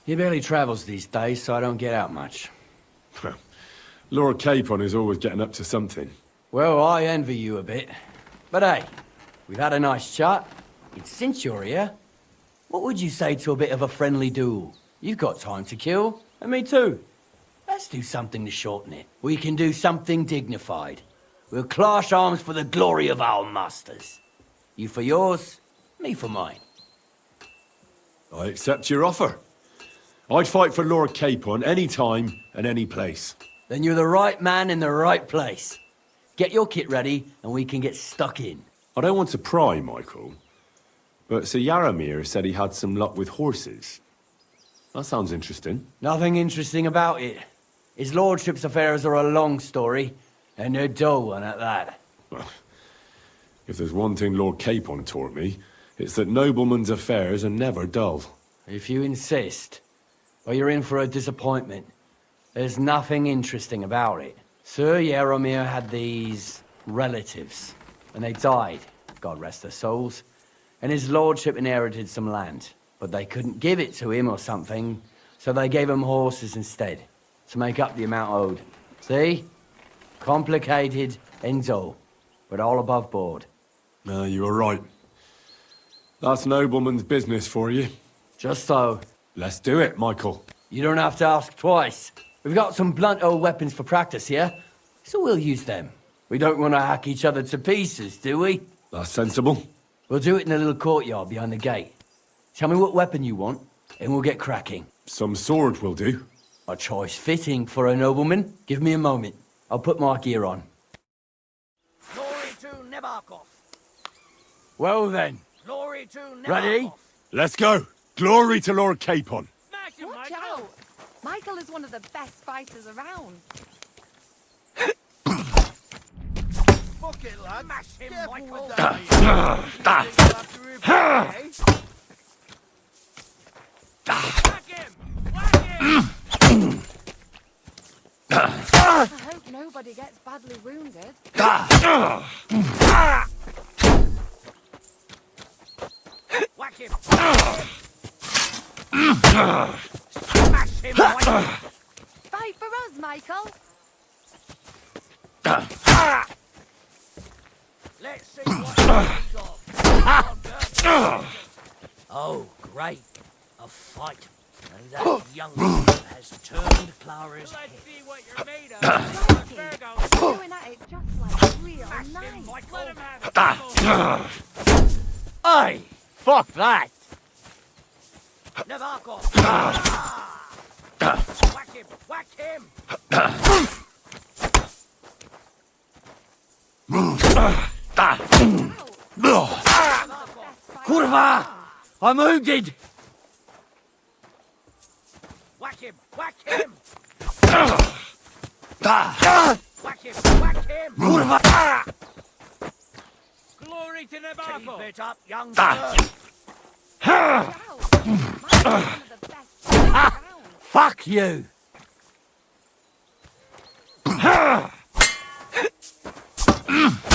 he barely travels these days, so I don't get out much. Lord Capon is always getting up to something. Well, I envy you a bit. But hey, we've had a nice chat. It's since you're here. What would you say to a bit of a friendly duel? You've got time to kill, and me too. Let's do something to shorten it. We can do something dignified. We'll clash arms for the glory of our masters. You for yours, me for mine. I accept your offer. I'd fight for Lord Capon any time and any place. Then you're the right man in the right place. Get your kit ready, and we can get stuck in. I don't want to pry, Michael. But Sir Yaromir said he had some luck with horses. That sounds interesting. Nothing interesting about it. His lordship's affairs are a long story, and a dull one at that. Well, if there's one thing Lord Capon taught me, it's that noblemen's affairs are never dull. If you insist, or you're in for a disappointment. There's nothing interesting about it. Sir Yaromir had these relatives, and they died, God rest their souls, and his lordship inherited some land. But they couldn't give it to him or something, so they gave him horses instead, to make up the amount owed. See? Complicated and dull, but all above board. You were right. That's nobleman's business for you. Just so. Let's do it, Michael. You don't have to ask twice. We've got some blunt old weapons for practice here, so we'll use them. We don't want to hack each other to pieces, do we? That's sensible. We'll do it in a little courtyard behind the gate. Tell me what weapon you want, and we'll get cracking. Some sword will do. A choice fitting for a nobleman. Give me a moment. I'll put my gear on. Glory to Nebarkov. Well then. Glory to Nebarkov. Ready? Let's go. Glory to Lord Capon. Smash him, Watch Michael. out! Michael is one of the best fighters around. Fuck it, lad. Smash him, Careful Michael. with that. Think you'll have to repeat, eh? Whack him! Whack him! I hope nobody gets badly wounded. Whack him! Smash him, Michael! Fight for us, Michael! Let's see what he's got. Oh, great. A fight. And that young man has has turned Clara's head. Crikey, you're doing at it just like real nice. Hey! Fuck that! Navarkov! Whack him! Whack him! Kurva! I'm wounded! Whack him! Whack him! Whack him! Whack him! Kurva! Glory to Navarkov! Keep it up, young sir! Fuck you!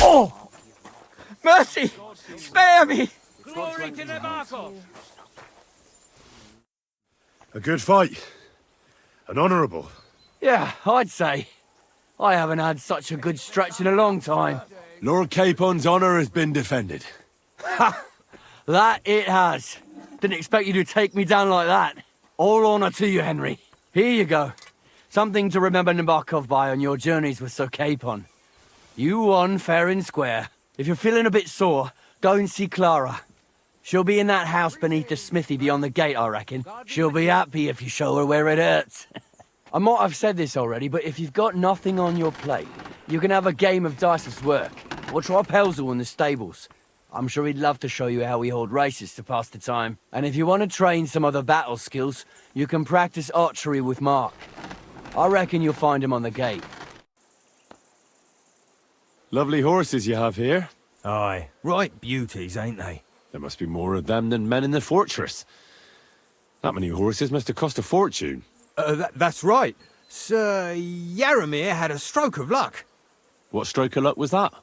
Oh! Mercy! Spare me! Glory to Navarkov! A good fight. An honourable. Yeah, I'd say. I haven't had such a good stretch in a long time. Lord Capon's honour has been defended. Ha! That it has. Didn't expect you to take me down like that. All honour to you, Henry. Here you go. Something to remember Nabokov by on your journeys with Sir Capon. You won fair and square. If you're feeling a bit sore, go and see Clara. She'll be in that house beneath the smithy beyond the gate, I reckon. She'll be happy if you show her where it hurts. I might have said this already, but if you've got nothing on your plate, you can have a game of dice's work. Or try Pelzel in the stables. I'm sure he'd love to show you how we hold races to pass the time. And if you want to train some other battle skills, you can practice archery with Mark. I reckon you'll find him on the gate. Lovely horses you have here. Aye, right beauties, ain't they? There must be more of them than men in the fortress. That many horses must have cost a fortune. That's right. Sir Yaramir had a stroke of luck. What stroke of luck was that?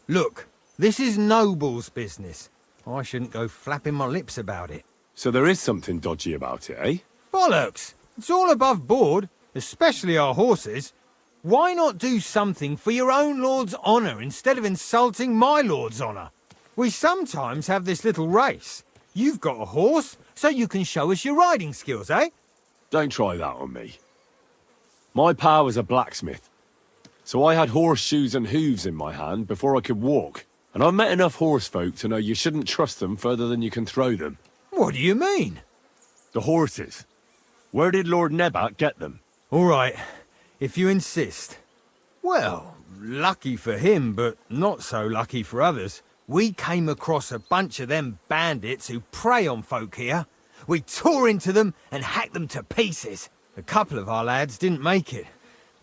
Look, this is Noble's business. I shouldn't go flapping my lips about it. So there is something dodgy about it, eh? Bollocks! It's all above board, especially our horses. Why not do something for your own lord's honour instead of insulting my lord's honour? We sometimes have this little race. You've got a horse, so you can show us your riding skills, eh? Don't try that on me. My pa was a blacksmith, so I had horseshoes and hooves in my hand before I could walk. And I've met enough horse folk to know you shouldn't trust them further than you can throw them. What do you mean? The horses. Where did Lord Nebat get them? All right, if you insist. Well, lucky for him, but not so lucky for others. We came across a bunch of them bandits who prey on folk here. We tore into them and hacked them to pieces. A couple of our lads didn't make it.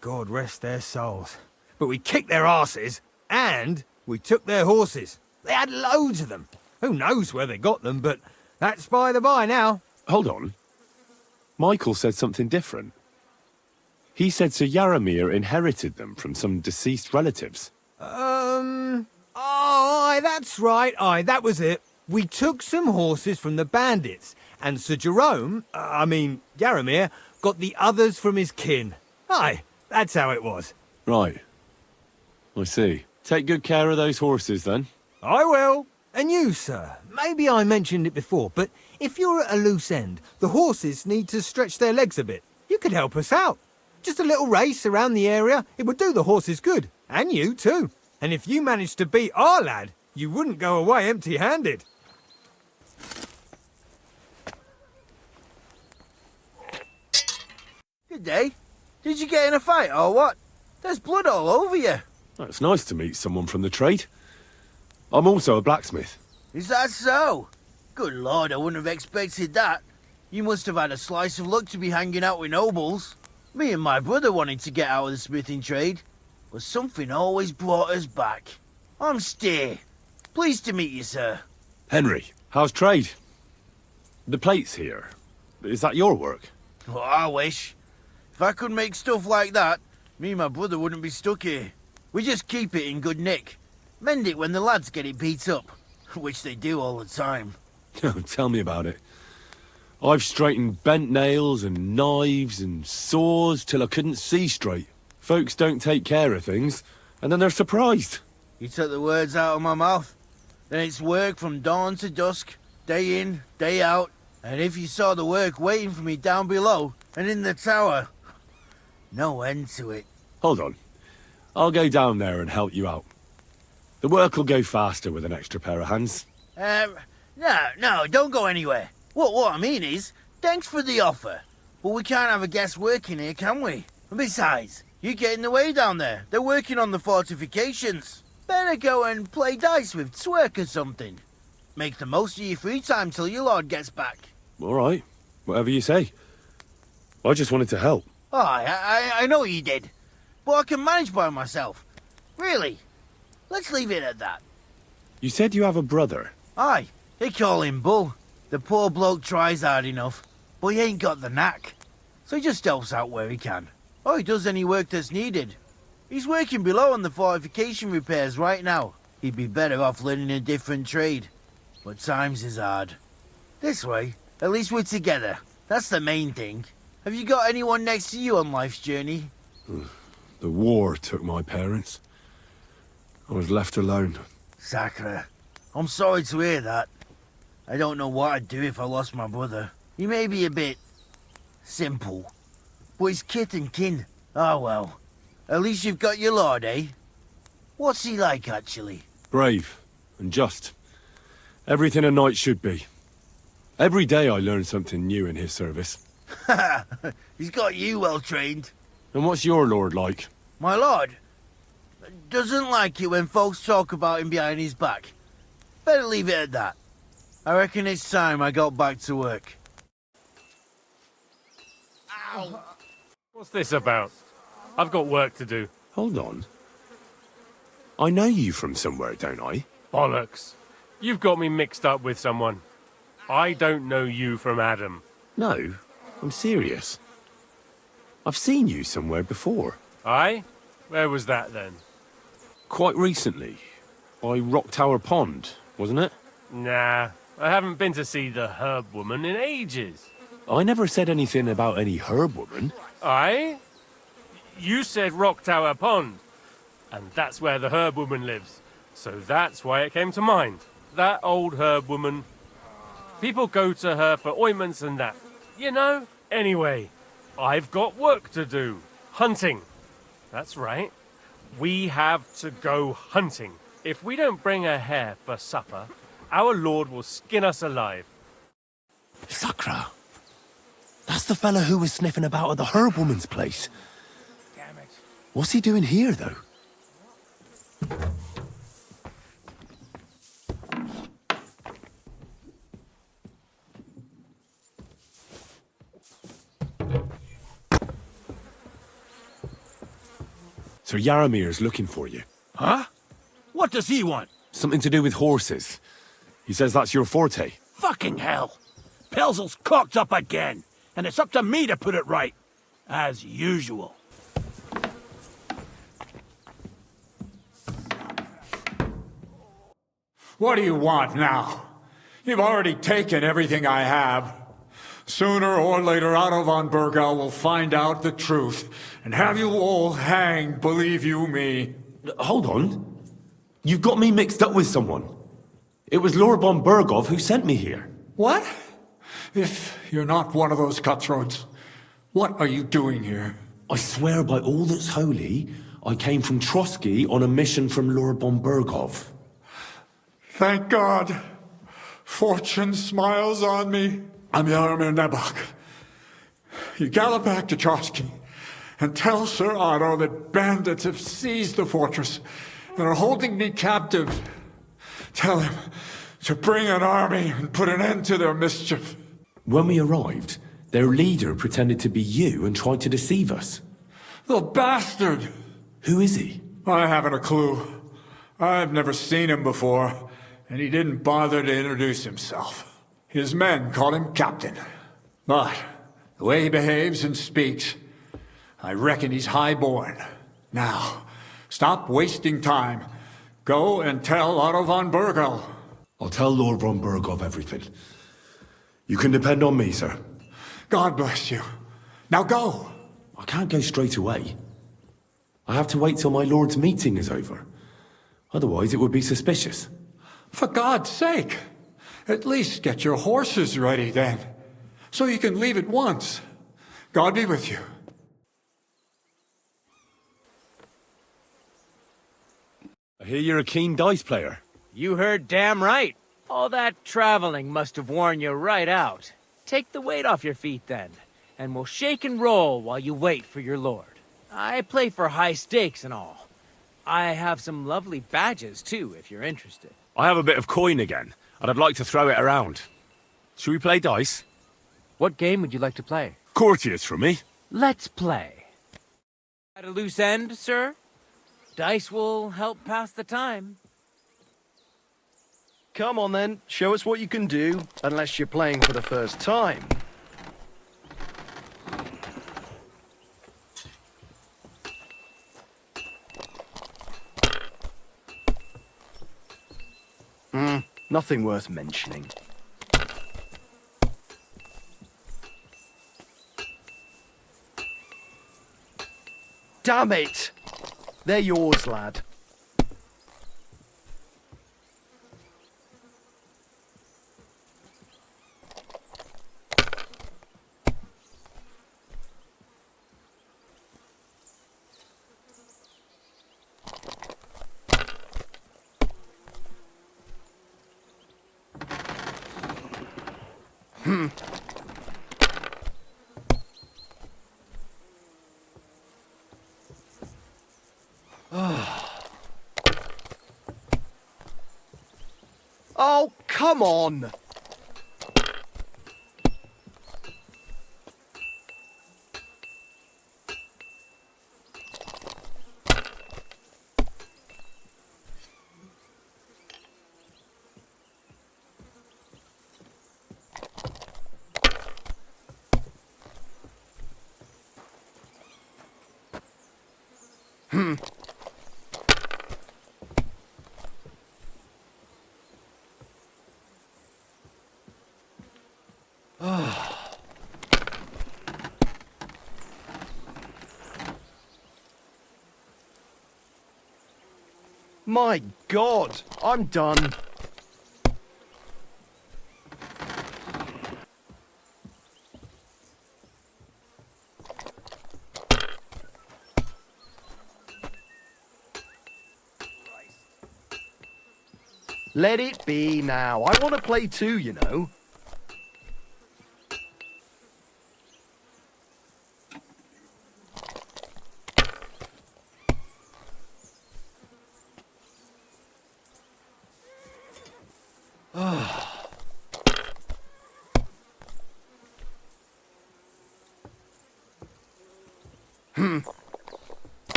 God rest their souls. But we kicked their asses, and we took their horses. They had loads of them. Who knows where they got them, but that's by the by now. Hold on. Michael said something different. He said Sir Yaramir inherited them from some deceased relatives. Aye, that's right. Aye, that was it. We took some horses from the bandits, and Sir Jerome, Yaramir, got the others from his kin. Aye, that's how it was. Right. I see. Take good care of those horses, then. I will. And you, sir. Maybe I mentioned it before, but if you're at a loose end, the horses need to stretch their legs a bit. You could help us out. Just a little race around the area, it would do the horses good. And you, too. And if you managed to beat our lad, you wouldn't go away empty-handed. Good day. Did you get in a fight or what? There's blood all over you. It's nice to meet someone from the trade. I'm also a blacksmith. Is that so? Good lord, I wouldn't have expected that. You must have had a slice of luck to be hanging out with nobles. Me and my brother wanted to get out of the smithing trade, but something always brought us back. I'm Steer. Pleased to meet you, sir. Henry, how's trade? The plates here. Is that your work? Well, I wish. If I could make stuff like that, me and my brother wouldn't be stuck here. We just keep it in good nick. Mend it when the lads get it beat up, which they do all the time. Tell me about it. I've straightened bent nails and knives and saws till I couldn't see straight. Folks don't take care of things, and then they're surprised. You took the words out of my mouth. Then it's work from dawn to dusk, day in, day out. And if you saw the work waiting for me down below, And in the tower, no end to it. Hold on. I'll go down there and help you out. The work will go faster with an extra pair of hands. No, don't go anywhere. What I mean is, thanks for the offer. But we can't have a guest working here, can we? And besides, you get in the way down there. They're working on the fortifications. Better go and play dice with Twerk or something. Make the most of your free time till your lord gets back. All right. Whatever you say. I just wanted to help. Oh, I know you did. But I can manage by myself. Really. Let's leave it at that. You said you have a brother. Aye, they call him Bull. The poor bloke tries hard enough, but he ain't got the knack. So he just helps out where he can. Or he does any work that's needed. He's working below on the fortification repairs right now. He'd be better off learning a different trade. But times is hard. This way, at least we're together. That's the main thing. Have you got anyone next to you on life's journey? The war took my parents. I was left alone. Sakura, I'm sorry to hear that. I don't know what I'd do if I lost my brother. He may be a bit... simple. But he's kith and kin. Oh well. At least you've got your lord, eh? What's he like, actually? Brave and just. Everything a knight should be. Every day I learn something new in his service. He's got you well trained. And what's your lord like? My lord doesn't like it when folks talk about him behind his back. Better leave it at that. I reckon it's time I got back to work. Ow! What's this about? I've got work to do. Hold on. I know you from somewhere, don't I? Bollocks. You've got me mixed up with someone. I don't know you from Adam. No, I'm serious. I've seen you somewhere before. Aye? Where was that then? Quite recently. By Rock Tower Pond, wasn't it? Nah, I haven't been to see the herb woman in ages. I never said anything about any herb woman. Aye? You said Rock Tower Pond. And that's where the herb woman lives. So that's why it came to mind. That old herb woman. People go to her for ointments and that. You know? Anyway, I've got work to do. Hunting. That's right. We have to go hunting. If we don't bring a hare for supper, our lord will skin us alive. Sakura. That's the fella who was sniffing about at the herb woman's place. Damn it. What's he doing here, though? Sir Yaramir's looking for you. Huh? What does he want? Something to do with horses. He says that's your forte. Fucking hell. Pelzel's cocked up again, and it's up to me to put it right. As usual. What do you want now? You've already taken everything I have. Sooner or later, Otto von Bergau will find out the truth and have you all hanged, believe you me. Hold on. You've got me mixed up with someone. It was Lord von Bergov who sent me here. What? If you're not one of those cutthroats, what are you doing here? I swear by all that's holy, I came from Trotsky on a mission from Lord von Bergov. Thank God. Fortune smiles on me. I'm Yaromir Nebok. You gallop back to Trotsky and tell Sir Otto that bandits have seized the fortress and are holding me captive. Tell him to bring an army and put an end to their mischief. When we arrived, their leader pretended to be you and tried to deceive us. The bastard! Who is he? I haven't a clue. I've never seen him before, and he didn't bother to introduce himself. His men call him Captain. But the way he behaves and speaks, I reckon he's high-born. Now, stop wasting time. Go and tell Otto von Bergau. I'll tell Lord von Bergov everything. You can depend on me, sir. God bless you. Now go! I can't go straight away. I have to wait till my lord's meeting is over. Otherwise it would be suspicious. For God's sake! At least get your horses ready then, so you can leave at once. God be with you. I hear you're a keen dice player. You heard damn right. All that traveling must have worn you right out. Take the weight off your feet then, and we'll shake and roll while you wait for your lord. I play for high stakes and all. I have some lovely badges too, if you're interested. I have a bit of coin again, and I'd like to throw it around. Should we play dice? What game would you like to play? Courtiers for me. Let's play. At a loose end, sir? Dice will help pass the time. Come on then, show us what you can do, unless you're playing for the first time. Nothing worth mentioning. Damn it! They're yours, lad. Oh, come on! My God, I'm done. Let it be now. I want to play too, you know.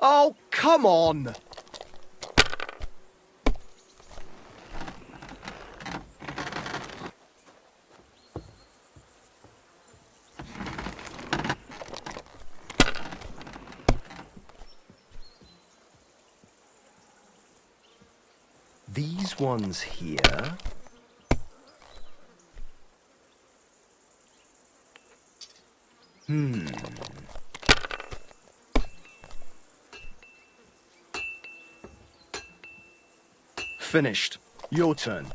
Oh, come on! These ones here. Finished. Your turn.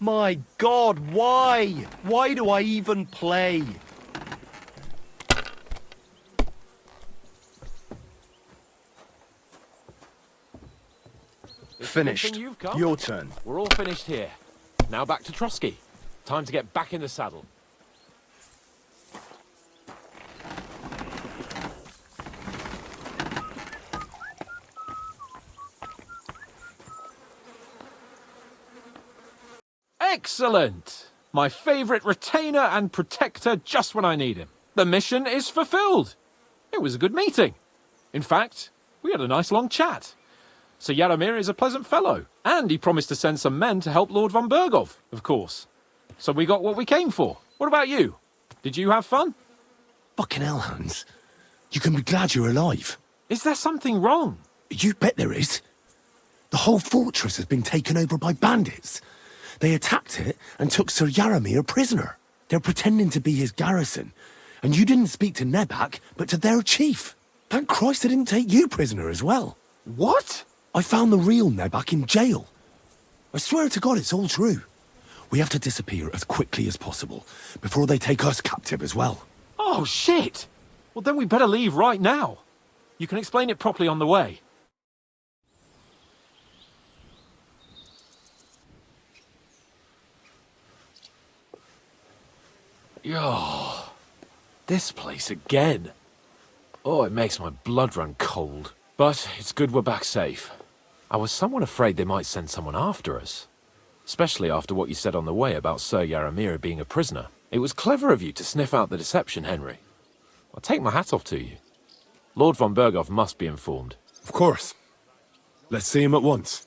My God, why? Why do I even play? Finished. Your turn. We're all finished here. Now back to Trotsky. Time to get back in the saddle. Excellent! My favorite retainer and protector just when I need him. The mission is fulfilled. It was a good meeting. In fact, we had a nice long chat. Sir Yaramir is a pleasant fellow, and he promised to send some men to help Lord von Bergov, of course. So we got what we came for. What about you? Did you have fun? Fucking hell, Hans. You can be glad you're alive. Is there something wrong? You bet there is. The whole fortress has been taken over by bandits. They attacked it and took Sir Yaramir prisoner. They're pretending to be his garrison. And you didn't speak to Nebak, but to their chief. Thank Christ they didn't take you prisoner as well. What? I found the real Nebak in jail. I swear to God it's all true. We have to disappear as quickly as possible, before they take us captive as well. Oh, shit! Well, then we better leave right now. You can explain it properly on the way. Yo, this place again. Oh, it makes my blood run cold. But it's good we're back safe. I was somewhat afraid they might send someone after us. Especially after what you said on the way about Sir Yaramir being a prisoner. It was clever of you to sniff out the deception, Henry. I'll take my hat off to you. Lord von Berghoff must be informed. Of course. Let's see him at once.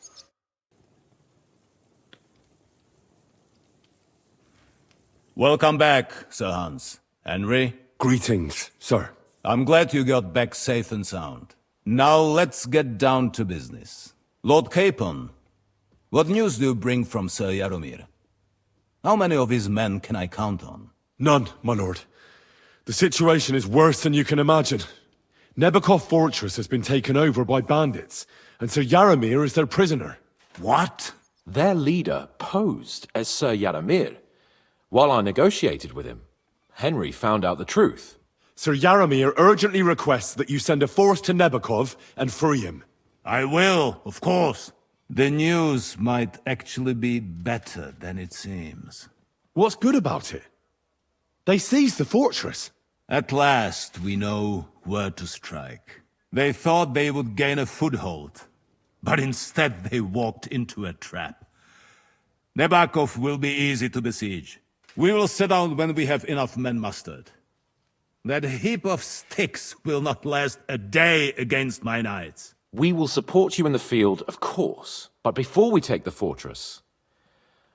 Welcome back, Sir Hans. Henry? Greetings, sir. I'm glad you got back safe and sound. Now let's get down to business. Lord Capon, what news do you bring from Sir Yaramir? How many of his men can I count on? None, my lord. The situation is worse than you can imagine. Nebakov Fortress has been taken over by bandits, and Sir Yaramir is their prisoner. What? Their leader posed as Sir Yaramir. While I negotiated with him, Henry found out the truth. Sir Yaramir urgently requests that you send a force to Nebakov and free him. I will, of course. The news might actually be better than it seems. What's good about it? They seized the fortress. At last, we know where to strike. They thought they would gain a foothold, but instead they walked into a trap. Nebakov will be easy to besiege. We will set out when we have enough men mustered. That heap of sticks will not last a day against my knights. We will support you in the field, of course. But before we take the fortress,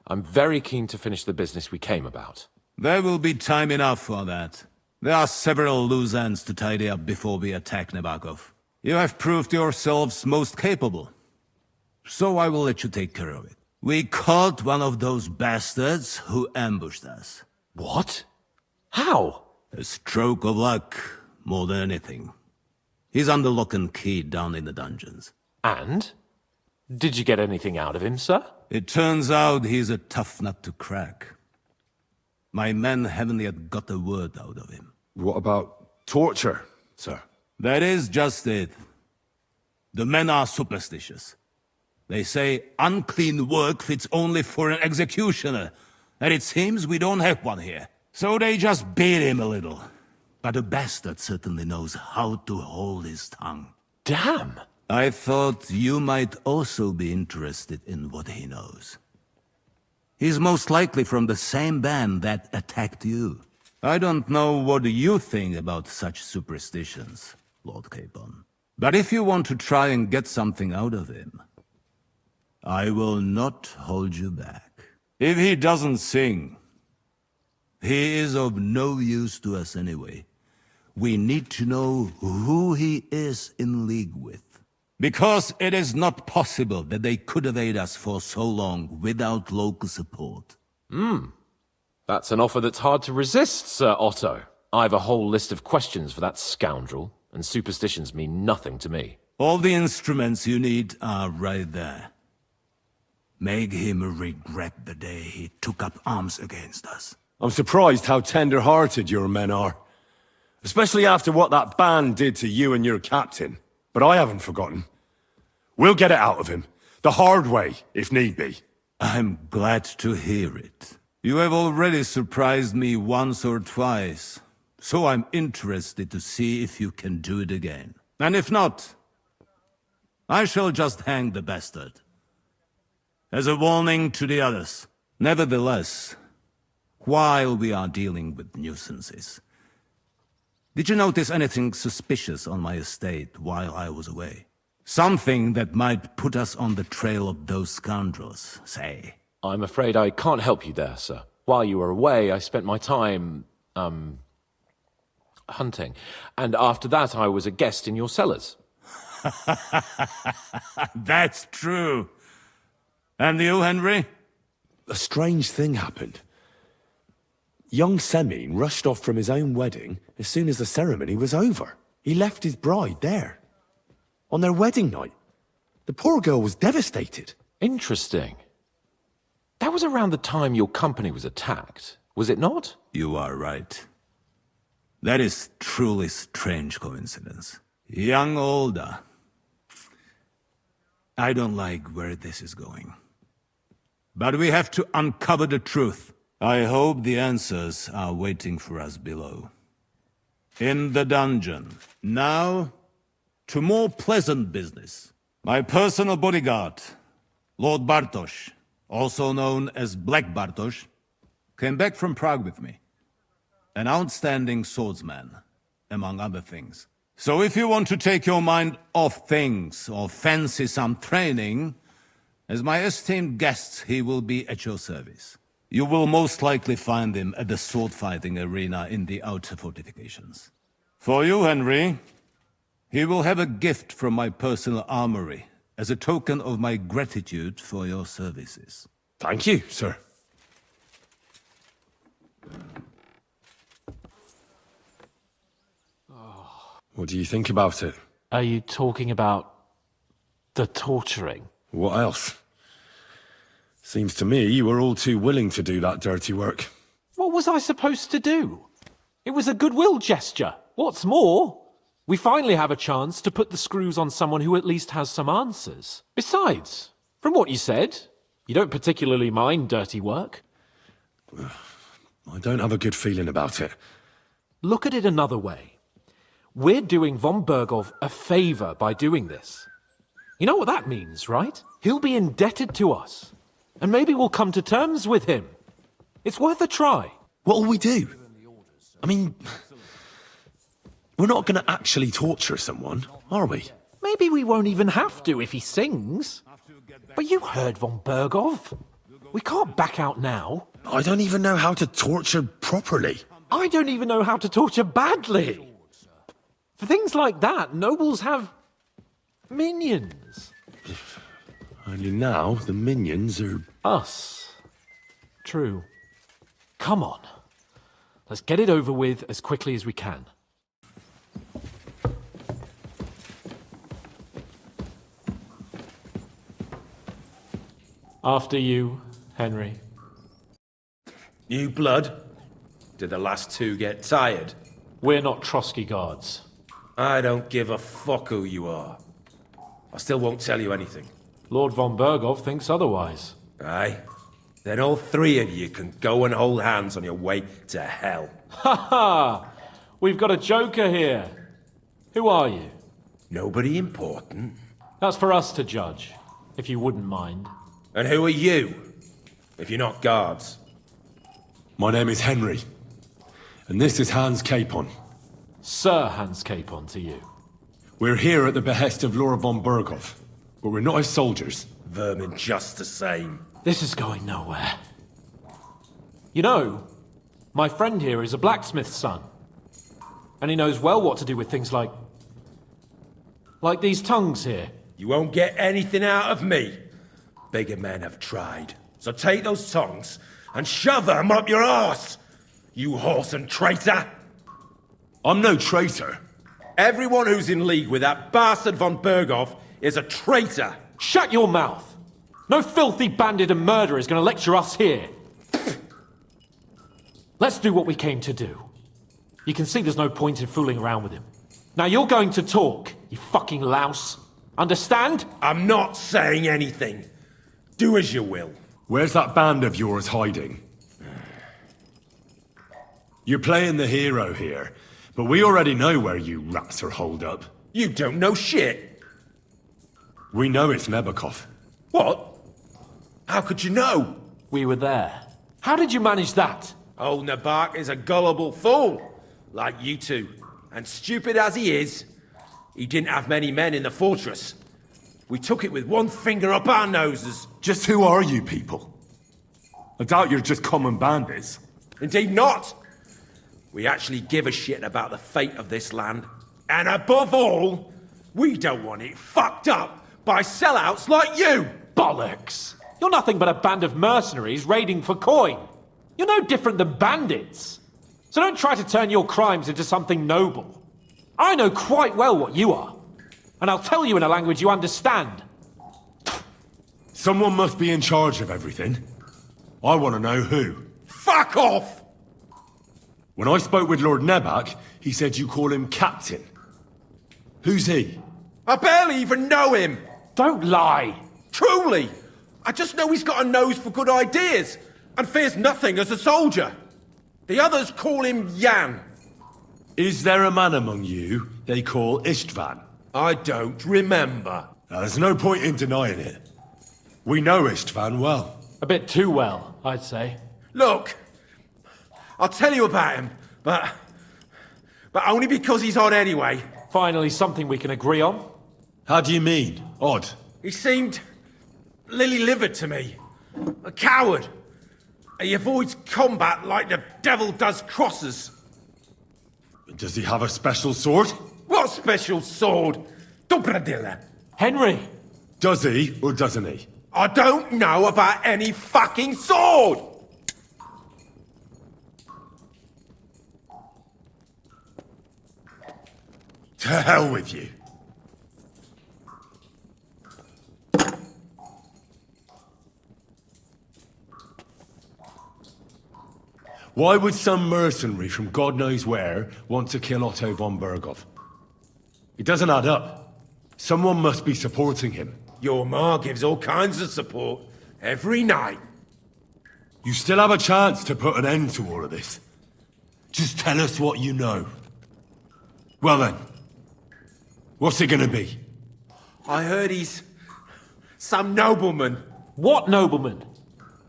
I'm very keen to finish the business we came about. There will be time enough for that. There are several loose ends to tidy up before we attack Nebakov. You have proved yourselves most capable. So I will let you take care of it. We caught one of those bastards who ambushed us. What? How? A stroke of luck, more than anything. He's under lock and key down in the dungeons. And? Did you get anything out of him, sir? It turns out he's a tough nut to crack. My men haven't yet got a word out of him. What about torture, sir? That is just it. The men are superstitious. They say unclean work fits only for an executioner, and it seems we don't have one here. So they just beat him a little. But the bastard certainly knows how to hold his tongue. Damn! I thought you might also be interested in what he knows. He's most likely from the same band that attacked you. I don't know what you think about such superstitions, Lord Capon. But if you want to try and get something out of him, I will not hold you back. If he doesn't sing, he is of no use to us anyway. We need to know who he is in league with. Because it is not possible that they could evade us for so long without local support. That's an offer that's hard to resist, Sir Otto. I have a whole list of questions for that scoundrel, and superstitions mean nothing to me. All the instruments you need are right there. Make him regret the day he took up arms against us. I'm surprised how tender-hearted your men are. Especially after what that band did to you and your captain. But I haven't forgotten. We'll get it out of him. The hard way, if need be. I'm glad to hear it. You have already surprised me once or twice, so I'm interested to see if you can do it again. And if not, I shall just hang the bastard. As a warning to the others. Nevertheless, while we are dealing with nuisances, did you notice anything suspicious on my estate while I was away? Something that might put us on the trail of those scoundrels, say. I'm afraid I can't help you there, sir. While you were away, I spent my time, hunting. And after that, I was a guest in your cellars. That's true. And you, Henry? A strange thing happened. Young Semine rushed off from his own wedding as soon as the ceremony was over. He left his bride there. On their wedding night. The poor girl was devastated. Interesting. That was around the time your company was attacked, was it not? You are right. That is truly strange coincidence. Young Olda. I don't like where this is going. But we have to uncover the truth. I hope the answers are waiting for us below. In the dungeon. Now, to more pleasant business. My personal bodyguard, Lord Bartosz, also known as Black Bartosz, came back from Prague with me. An outstanding swordsman, among other things. So if you want to take your mind off things or fancy some training, as my esteemed guest, he will be at your service. You will most likely find him at the sword-fighting arena in the outer fortifications. For you, Henry, he will have a gift from my personal armory as a token of my gratitude for your services. Thank you, sir. What do you think about it? Are you talking about the torturing? What else? Seems to me you were all too willing to do that dirty work. What was I supposed to do? It was a goodwill gesture. What's more, we finally have a chance to put the screws on someone who at least has some answers. Besides, from what you said, you don't particularly mind dirty work. I don't have a good feeling about it. Look at it another way. We're doing von Bergov a favor by doing this. You know what that means, right? He'll be indebted to us. And maybe we'll come to terms with him. It's worth a try. What'll we do? I mean, we're not going to actually torture someone, are we? Maybe we won't even have to if he sings. But you heard von Bergov. We can't back out now. I don't even know how to torture properly. I don't even know how to torture badly. For things like that, nobles have minions. Only now the minions are... Us. True. Come on. Let's get it over with as quickly as we can. After you, Henry. New blood? Did the last two get tired? We're not Trotsky guards. I don't give a fuck who you are. I still won't tell you anything. Lord von Bergov thinks otherwise. Aye? Then all three of you can go and hold hands on your way to hell. Ha ha! We've got a joker here. Who are you? Nobody important. That's for us to judge, if you wouldn't mind. And who are you, if you're not guards? My name is Henry. And this is Hans Capon. Sir Hans Capon to you. We're here at the behest of Lord von Bergov, but we're not his soldiers. Vermin just the same. This is going nowhere. You know, my friend here is a blacksmith's son. And he knows well what to do with things like these tongues here. You won't get anything out of me. Bigger men have tried. So take those tongues and shove them up your arse, you horse and traitor! I'm no traitor. Everyone who's in league with that bastard von Bergov is a traitor! Shut your mouth! No filthy bandit and murderer is going to lecture us here. Let's do what we came to do. You can see there's no point in fooling around with him. Now you're going to talk, you fucking louse. Understand? I'm not saying anything. Do as you will. Where's that band of yours hiding? You're playing the hero here, but we already know where you rats are holed up. You don't know shit. We know it's Nebakov. What? How could you know? We were there. How did you manage that? Old Nabak is a gullible fool, like you two. And stupid as he is, he didn't have many men in the fortress. We took it with one finger up our noses. Just who are you people? I doubt you're just common bandits. Indeed not. We actually give a shit about the fate of this land. And above all, we don't want it fucked up by sellouts like you! Bollocks! You're nothing but a band of mercenaries raiding for coin. You're no different than bandits. So don't try to turn your crimes into something noble. I know quite well what you are. And I'll tell you in a language you understand. Someone must be in charge of everything. I want to know who. Fuck off! When I spoke with Lord Nebak, he said you call him Captain. Who's he? I barely even know him! Don't lie! Truly! I just know he's got a nose for good ideas, and fears nothing as a soldier. The others call him Jan. Is there a man among you they call Istvan? I don't remember. There's no point in denying it. We know Istvan well. A bit too well, I'd say. Look, I'll tell you about him, but only because he's odd anyway. Finally, something we can agree on. How do you mean, odd? He seemed lily-livered to me. A coward. He avoids combat like the devil does crosses. Does he have a special sword? What special sword? Dobradilla. Henry! Does he, or doesn't he? I don't know about any fucking sword! To hell with you. Why would some mercenary from God knows where want to kill Otto von Berghoff? It doesn't add up. Someone must be supporting him. Your ma gives all kinds of support every night. You still have a chance to put an end to all of this. Just tell us what you know. Well then, what's it gonna be? I heard he's some nobleman. What nobleman?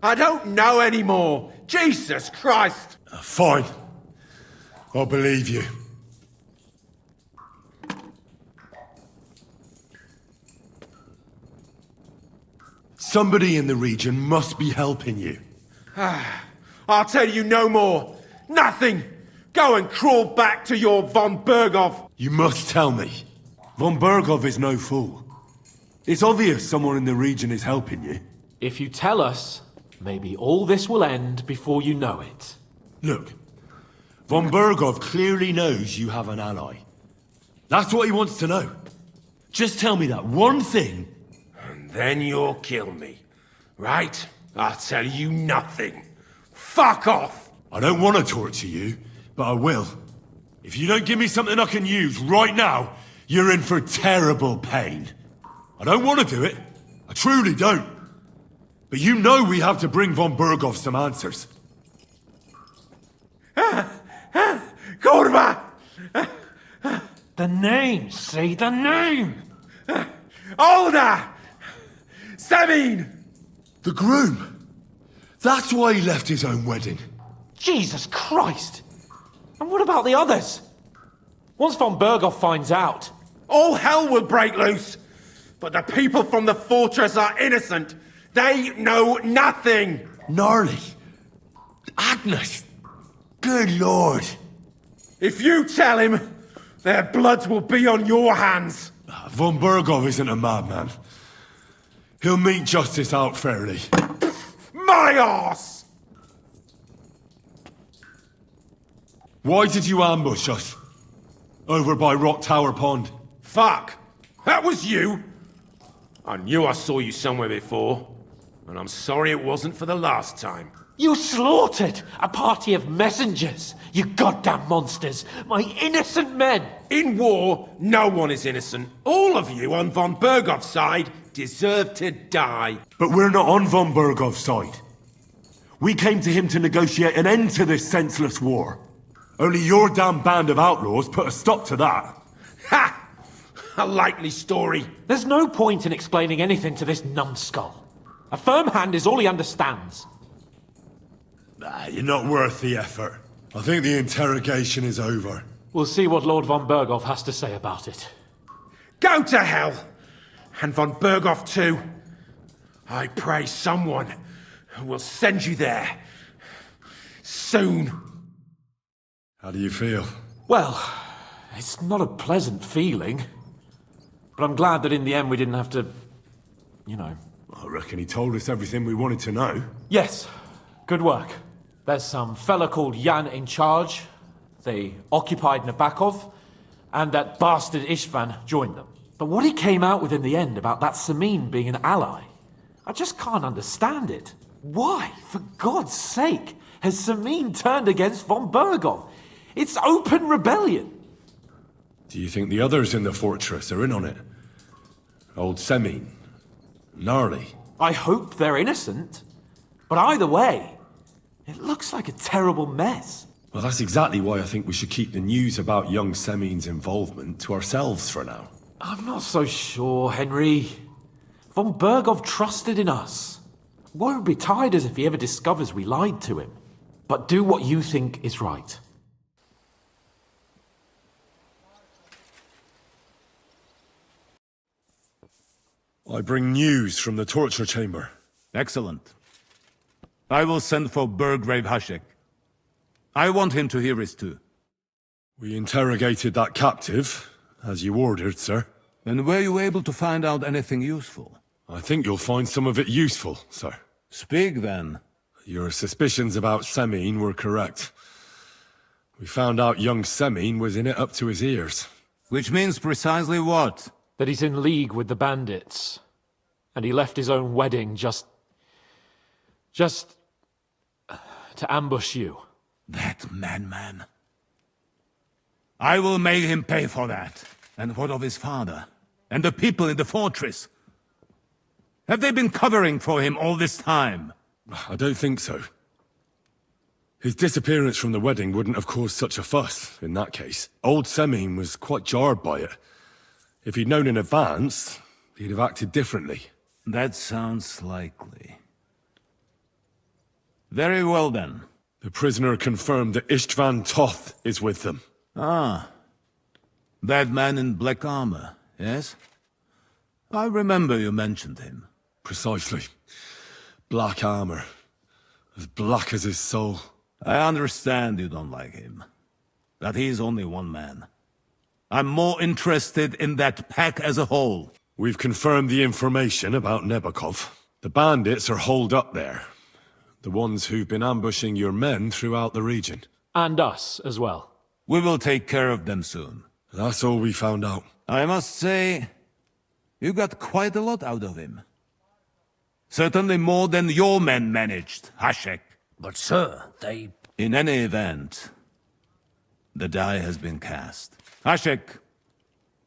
I don't know anymore. Jesus Christ! Fine. I'll believe you. Somebody in the region must be helping you. I'll tell you no more. Nothing. Go and crawl back to your von Berghoff. You must tell me. Von Berghoff is no fool. It's obvious someone in the region is helping you. If you tell us, maybe all this will end before you know it. Look, von Berghoff clearly knows you have an ally. That's what he wants to know. Just tell me that one thing. And then you'll kill me. Right? I'll tell you nothing. Fuck off! I don't want to torture you, but I will. If you don't give me something I can use right now, you're in for terrible pain. I don't want to do it. I truly don't. But you know we have to bring von Berghoff some answers. Kurva! The name, say the name! Olda! Sabine! The groom. That's why he left his own wedding. Jesus Christ! And what about the others? Once von Berghoff finds out... All hell will break loose! But the people from the fortress are innocent! They know nothing! Gnarly. Agnes. Good lord. If you tell him, their blood will be on your hands! Von Berghoff isn't a madman. He'll meet justice out fairly. My arse! Why did you ambush us? Over by Rock Tower Pond. Fuck! That was you! I knew I saw you somewhere before. And I'm sorry it wasn't for the last time. You slaughtered a party of messengers, you goddamn monsters! My innocent men! In war, no one is innocent. All of you on von Berghoff's side deserve to die. But we're not on von Berghoff's side. We came to him to negotiate an end to this senseless war. Only your damn band of outlaws put a stop to that. Ha! A likely story. There's no point in explaining anything to this numbskull. A firm hand is all he understands. You're not worth the effort. I think the interrogation is over. We'll see what Lord von Berghoff has to say about it. Go to hell! And von Berghoff too. I pray someone will send you there. Soon. How do you feel? Well, it's not a pleasant feeling. But I'm glad that in the end we didn't have to... you know... I reckon he told us everything we wanted to know. Yes. Good work. There's some fella called Jan in charge. They occupied Nabokov, and that bastard Istvan joined them. But what he came out with in the end about that Samin being an ally, I just can't understand it. Why, for God's sake, has Samin turned against von Bergov? It's open rebellion. Do you think the others in the fortress are in on it? Old Semin, Gnarly. I hope they're innocent. But either way, it looks like a terrible mess. Well, that's exactly why I think we should keep the news about young Semin's involvement to ourselves for now. I'm not so sure, Henry. Von Bergov trusted in us. Won't be tired as if he ever discovers we lied to him. But do what you think is right. I bring news from the torture chamber. Excellent. I will send for Burgrave Hashek. I want him to hear it too. We interrogated that captive, as you ordered, sir. And were you able to find out anything useful? I think you'll find some of it useful, sir. Speak, then. Your suspicions about Semin were correct. We found out young Semin was in it up to his ears. Which means precisely what? That he's in league with the bandits. And he left his own wedding just to ambush you. That madman. I will make him pay for that. And what of his father? And the people in the fortress? Have they been covering for him all this time? I don't think so. His disappearance from the wedding wouldn't have caused such a fuss, in that case. Old Semin was quite jarred by it. If he'd known in advance, he'd have acted differently. That sounds likely. Very well, then. The prisoner confirmed that Istvan Toth is with them. Ah. That man in black armor, yes? I remember you mentioned him. Precisely. Black armor. As black as his soul. I understand you don't like him. That he's only one man. I'm more interested in that pack as a whole. We've confirmed the information about Nabokov. The bandits are holed up there. The ones who've been ambushing your men throughout the region. And us as well. We will take care of them soon. That's all we found out. I must say, you got quite a lot out of him. Certainly more than your men managed, Hashek. But sir, they... In any event, the die has been cast. Hashek,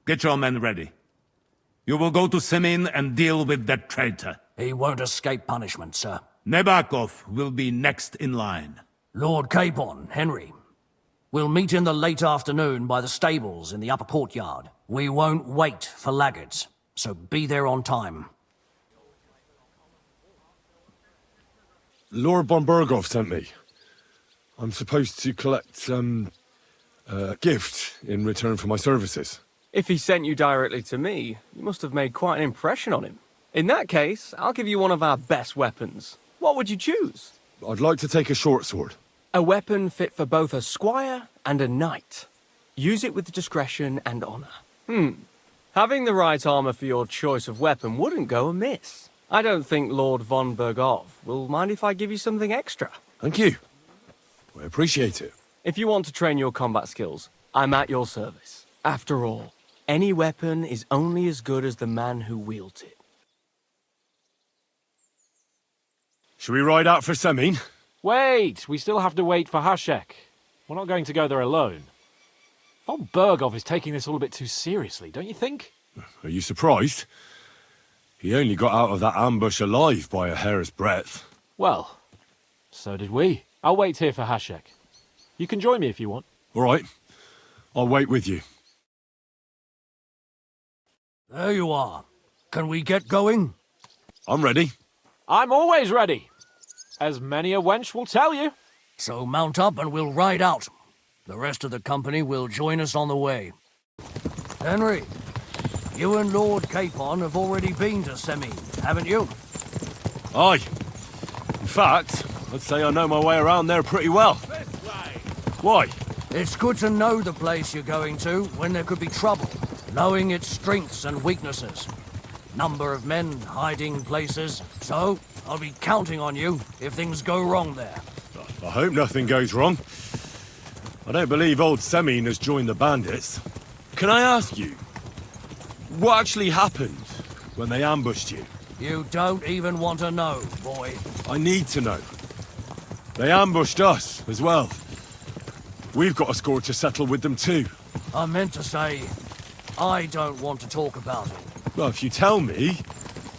get your men ready. You will go to Semin and deal with that traitor. He won't escape punishment, sir. Nabokov will be next in line. Lord Capon, Henry. We'll meet in the late afternoon by the stables in the upper courtyard. We won't wait for laggards, so be there on time. Lord von Bergov sent me. I'm supposed to collect, a gift in return for my services. If he sent you directly to me, you must have made quite an impression on him. In that case, I'll give you one of our best weapons. What would you choose? I'd like to take a short sword. A weapon fit for both a squire and a knight. Use it with discretion and honor. Having the right armor for your choice of weapon wouldn't go amiss. I don't think Lord von Bergov will mind if I give you something extra. Thank you. I appreciate it. If you want to train your combat skills, I'm at your service. After all, any weapon is only as good as the man who wields it. Shall we ride out for Semin? Wait! We still have to wait for Hashek. We're not going to go there alone. Von Bergov is taking this all a bit too seriously, don't you think? Are you surprised? He only got out of that ambush alive by a hair's breadth. Well, so did we. I'll wait here for Hashek. You can join me if you want. All right. I'll wait with you. There you are. Can we get going? I'm ready. I'm always ready. As many a wench will tell you. So mount up and we'll ride out. The rest of the company will join us on the way. Henry, you and Lord Capon have already been to Semin, haven't you? Aye. In fact, I'd say I know my way around there pretty well. Why? It's good to know the place you're going to when there could be trouble, knowing its strengths and weaknesses. Number of men, hiding places, so I'll be counting on you if things go wrong there. I hope nothing goes wrong. I don't believe old Semine has joined the bandits. Can I ask you, what actually happened when they ambushed you? You don't even want to know, boy. I need to know. They ambushed us as well. We've got a score to settle with them too. I meant to say, I don't want to talk about it. Well, if you tell me,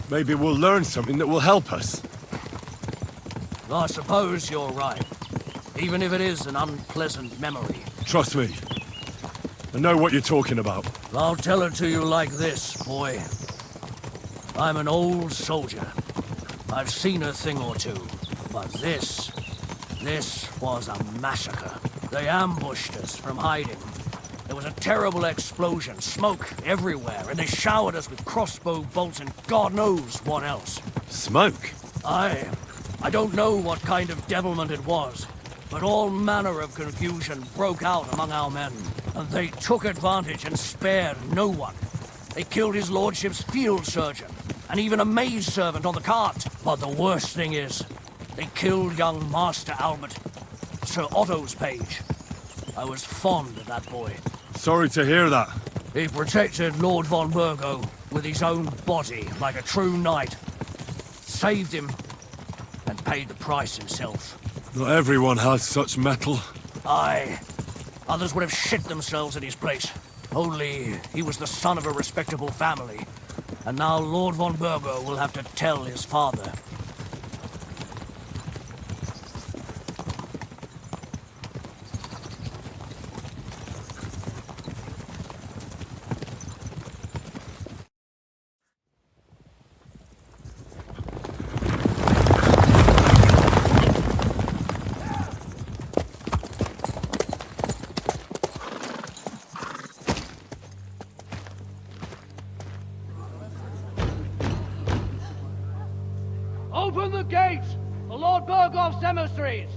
maybe we'll learn something that will help us. I suppose you're right. Even if it is an unpleasant memory. Trust me. I know what you're talking about. I'll tell it to you like this, boy. I'm an old soldier. I've seen a thing or two. But this was a massacre. They ambushed us from hiding. There was a terrible explosion, smoke everywhere, and they showered us with crossbow bolts and God knows what else. Smoke? I don't know what kind of devilment it was, but all manner of confusion broke out among our men, and they took advantage and spared no one. They killed his lordship's field surgeon, and even a maid servant on the cart. But the worst thing is, they killed young Master Albert, Sir Otto's page. I was fond of that boy. Sorry to hear that. He protected Lord von Burgo with his own body like a true knight. Saved him and paid the price himself. Not everyone has such mettle. Aye. Others would have shit themselves in his place. Only he was the son of a respectable family. And now Lord von Burgo will have to tell his father. Open the gates for Lord Burgoff's emissaries!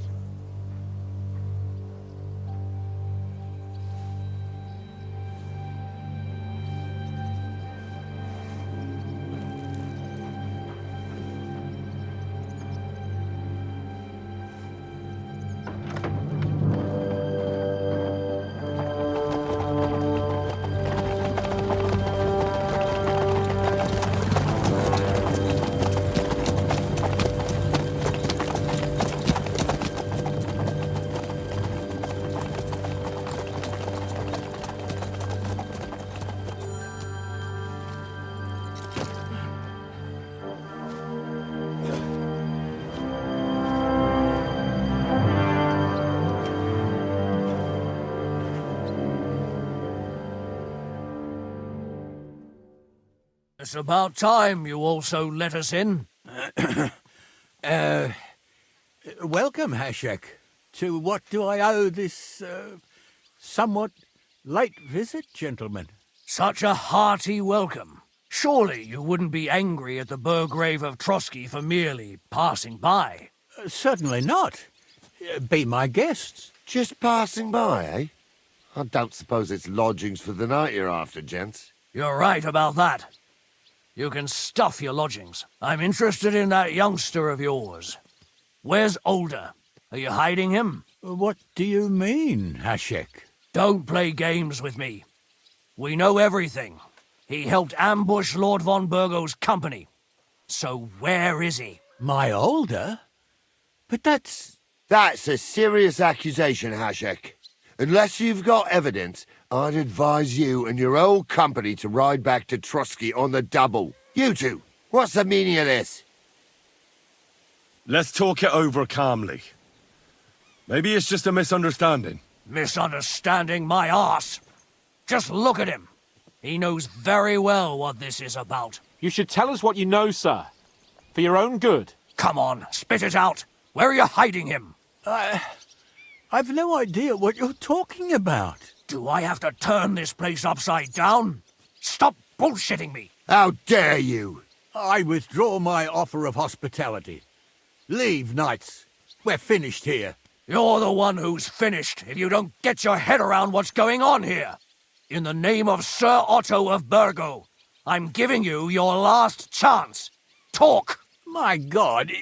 It's about time you also let us in. Welcome, Hashek. To what do I owe this, somewhat late visit, gentlemen? Such a hearty welcome. Surely you wouldn't be angry at the Burgrave of Trotsky for merely passing by? Certainly not. Be my guests. Just passing by, eh? I don't suppose it's lodgings for the night you're after, gents. You're right about that. You can stuff your lodgings. I'm interested in that youngster of yours. Where's Older? Are you hiding him? What do you mean, Hashek? Don't play games with me. We know everything. He helped ambush Lord von Burgo's company. So where is he? My Older? But that's... That's a serious accusation, Hashek. Unless you've got evidence, I'd advise you and your old company to ride back to Trotsky on the double. You two, what's the meaning of this? Let's talk it over calmly. Maybe it's just a misunderstanding. Misunderstanding my arse. Just look at him. He knows very well what this is about. You should tell us what you know, sir. For your own good. Come on, spit it out. Where are you hiding him? I've no idea what you're talking about. Do I have to turn this place upside down? Stop bullshitting me. How dare you? I withdraw my offer of hospitality. Leave, knights. We're finished here. You're the one who's finished if you don't get your head around what's going on here. In the name of Sir Otto of Burgo, I'm giving you your last chance. Talk! My God,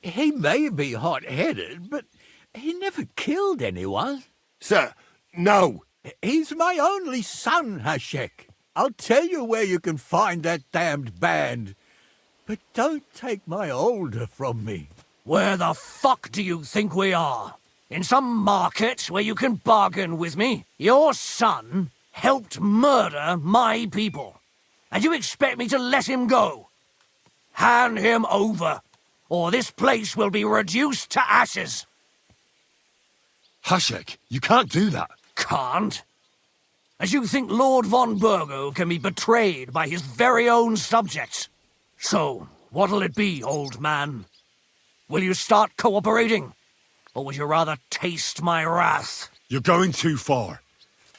He may be hot-headed, but he never killed anyone. Sir, no. He's my only son, Hashek. I'll tell you where you can find that damned band. But don't take my older from me. Where the fuck do you think we are? In some market where you can bargain with me? Your son helped murder my people. And you expect me to let him go? Hand him over, or this place will be reduced to ashes. Hashek, you can't do that. Can't? As you think Lord von Burgo can be betrayed by his very own subjects? So, what'll it be, old man? Will you start cooperating? Or would you rather taste my wrath? You're going too far.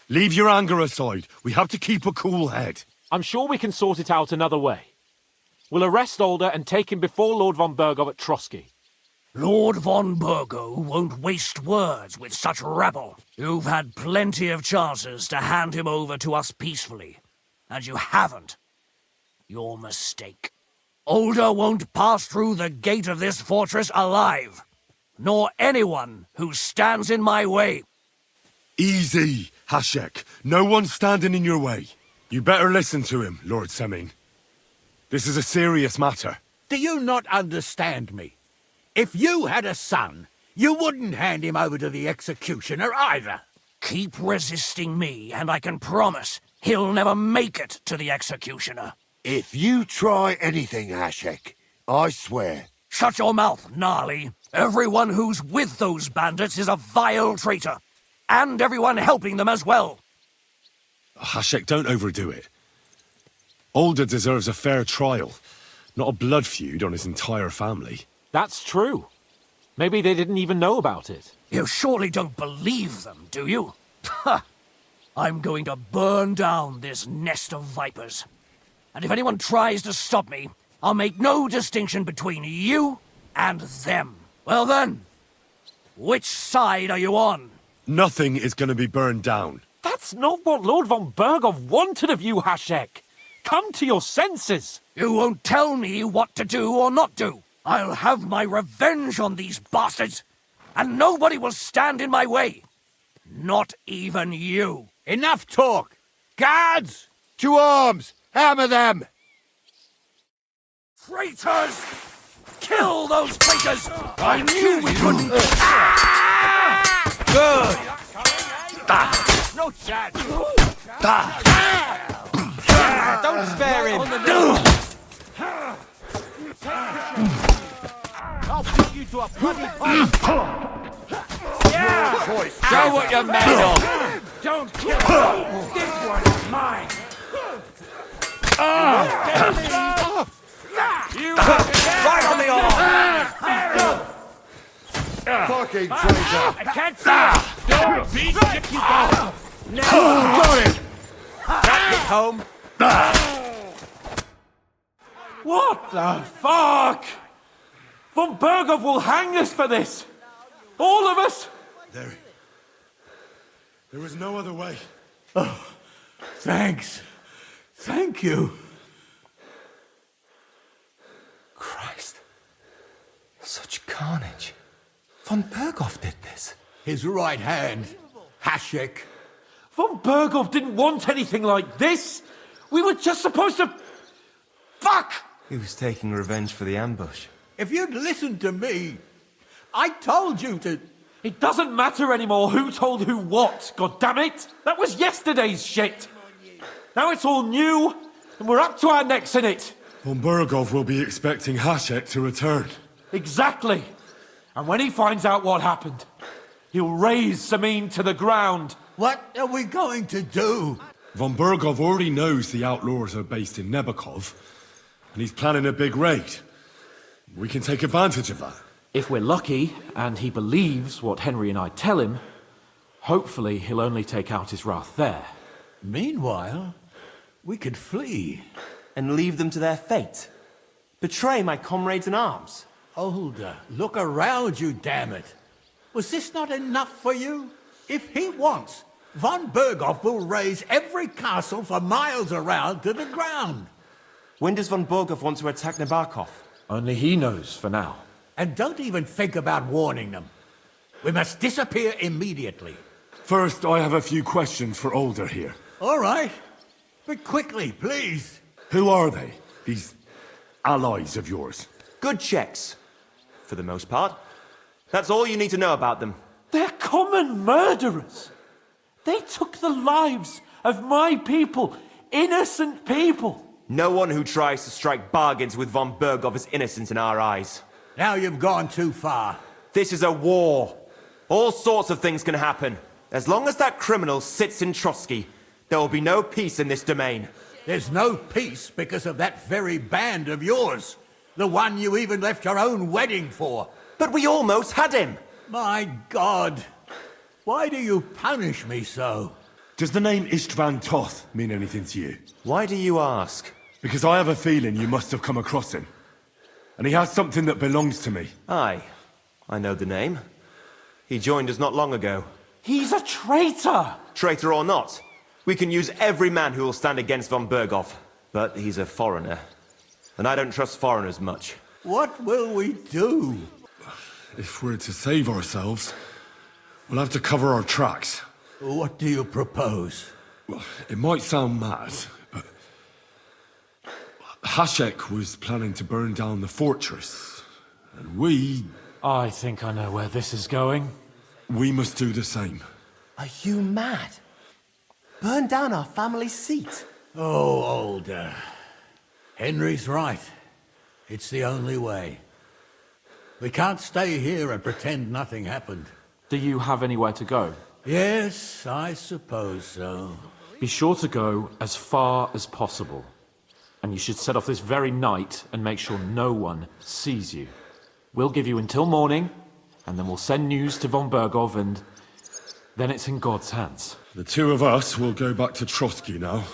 Leave your anger aside. We have to keep a cool head. I'm sure we can sort it out another way. We'll arrest Alder and take him before Lord von Burgo at Trotsky. Lord von Burgo won't waste words with such rabble. You've had plenty of chances to hand him over to us peacefully, and you haven't. Your mistake. Alder won't pass through the gate of this fortress alive, nor anyone who stands in my way. Easy, Hashek. No one's standing in your way. You better listen to him, Lord Semin. This is a serious matter. Do you not understand me? If you had a son, you wouldn't hand him over to the executioner either. Keep resisting me, and I can promise he'll never make it to the executioner. If you try anything, Hashek, I swear. Shut your mouth, Gnarly. Everyone who's with those bandits is a vile traitor. And everyone helping them as well. Hashek, don't overdo it. Alder deserves a fair trial, not a blood feud on his entire family. That's true. Maybe they didn't even know about it. You surely don't believe them, do you? Ha! I'm going to burn down this nest of vipers. And if anyone tries to stop me, I'll make no distinction between you and them. Well then, which side are you on? Nothing is going to be burned down. That's not what Lord von Burgov wanted of you, Hashek. Come to your senses. You won't tell me what to do or not do. I'll have my revenge on these bastards, and nobody will stand in my way. Not even you. Enough talk! Guards! To arms! Hammer them! Traitors! Kill those traitors! I knew we couldn't... Good! No chance! Don't spare him! I'll beat you to a bloody pulp! Yeah! Show what you're made of! Don't kill me! This one is mine! You right on the arm! Fucking traitor! I can't see! Don't beat you go! Now! Got it! That hit home! What the fuck? Von Burgov will hang us for this. All of us. There was no other way. Oh, thanks. Thank you. Christ. Such carnage. Von Burgov did this. His right hand, Hashek. Von Burgov didn't want anything like this. We were just supposed to... Fuck! He was taking revenge for the ambush. If you'd listened to me, I told you to... It doesn't matter anymore who told who what, goddammit! That was yesterday's shit! Now it's all new, and we're up to our necks in it! Von Burgov will be expecting Hashek to return. Exactly! And when he finds out what happened, he'll raise Samin to the ground. What are we going to do? Von Burgov already knows the outlaws are based in Nebakov, and he's planning a big raid. We can take advantage of that. If we're lucky, and he believes what Henry and I tell him, hopefully he'll only take out his wrath there. Meanwhile, we could flee. And leave them to their fate. Betray my comrades in arms. Older, look around you, damn it. Was this not enough for you? If he wants, von Burgov will raise every castle for miles around to the ground. When does von Burgov want to attack Nabokov? Only he knows for now. And don't even think about warning them. We must disappear immediately. First, I have a few questions for Alder here. All right. But quickly, please. Who are they, these allies of yours? Good checks, for the most part. That's all you need to know about them. They're common murderers. They took the lives of my people, innocent people. No one who tries to strike bargains with von Berghoff is innocent in our eyes. Now you've gone too far. This is a war. All sorts of things can happen. As long as that criminal sits in Trotsky, there will be no peace in this domain. There's no peace because of that very band of yours. The one you even left your own wedding for. But we almost had him. My God. Why do you punish me so? Does the name Istvan Toth mean anything to you? Why do you ask? Because I have a feeling you must have come across him. And he has something that belongs to me. Aye, I know the name. He joined us not long ago. He's a traitor! Traitor or not, we can use every man who will stand against von Berghoff. But he's a foreigner. And I don't trust foreigners much. What will we do? If we're to save ourselves, we'll have to cover our tracks. What do you propose? Well, it might sound mad, but Hashek was planning to burn down the fortress, and we... I think I know where this is going. We must do the same. Are you mad? Burn down our family seat? Oh, Alder. Henry's right. It's the only way. We can't stay here and pretend nothing happened. Do you have anywhere to go? Yes, I suppose so. Be sure to go as far as possible. And you should set off this very night and make sure no one sees you. We'll give you until morning, and then we'll send news to von Berghoff, and then it's in God's hands. The two of us will go back to Trotsky now,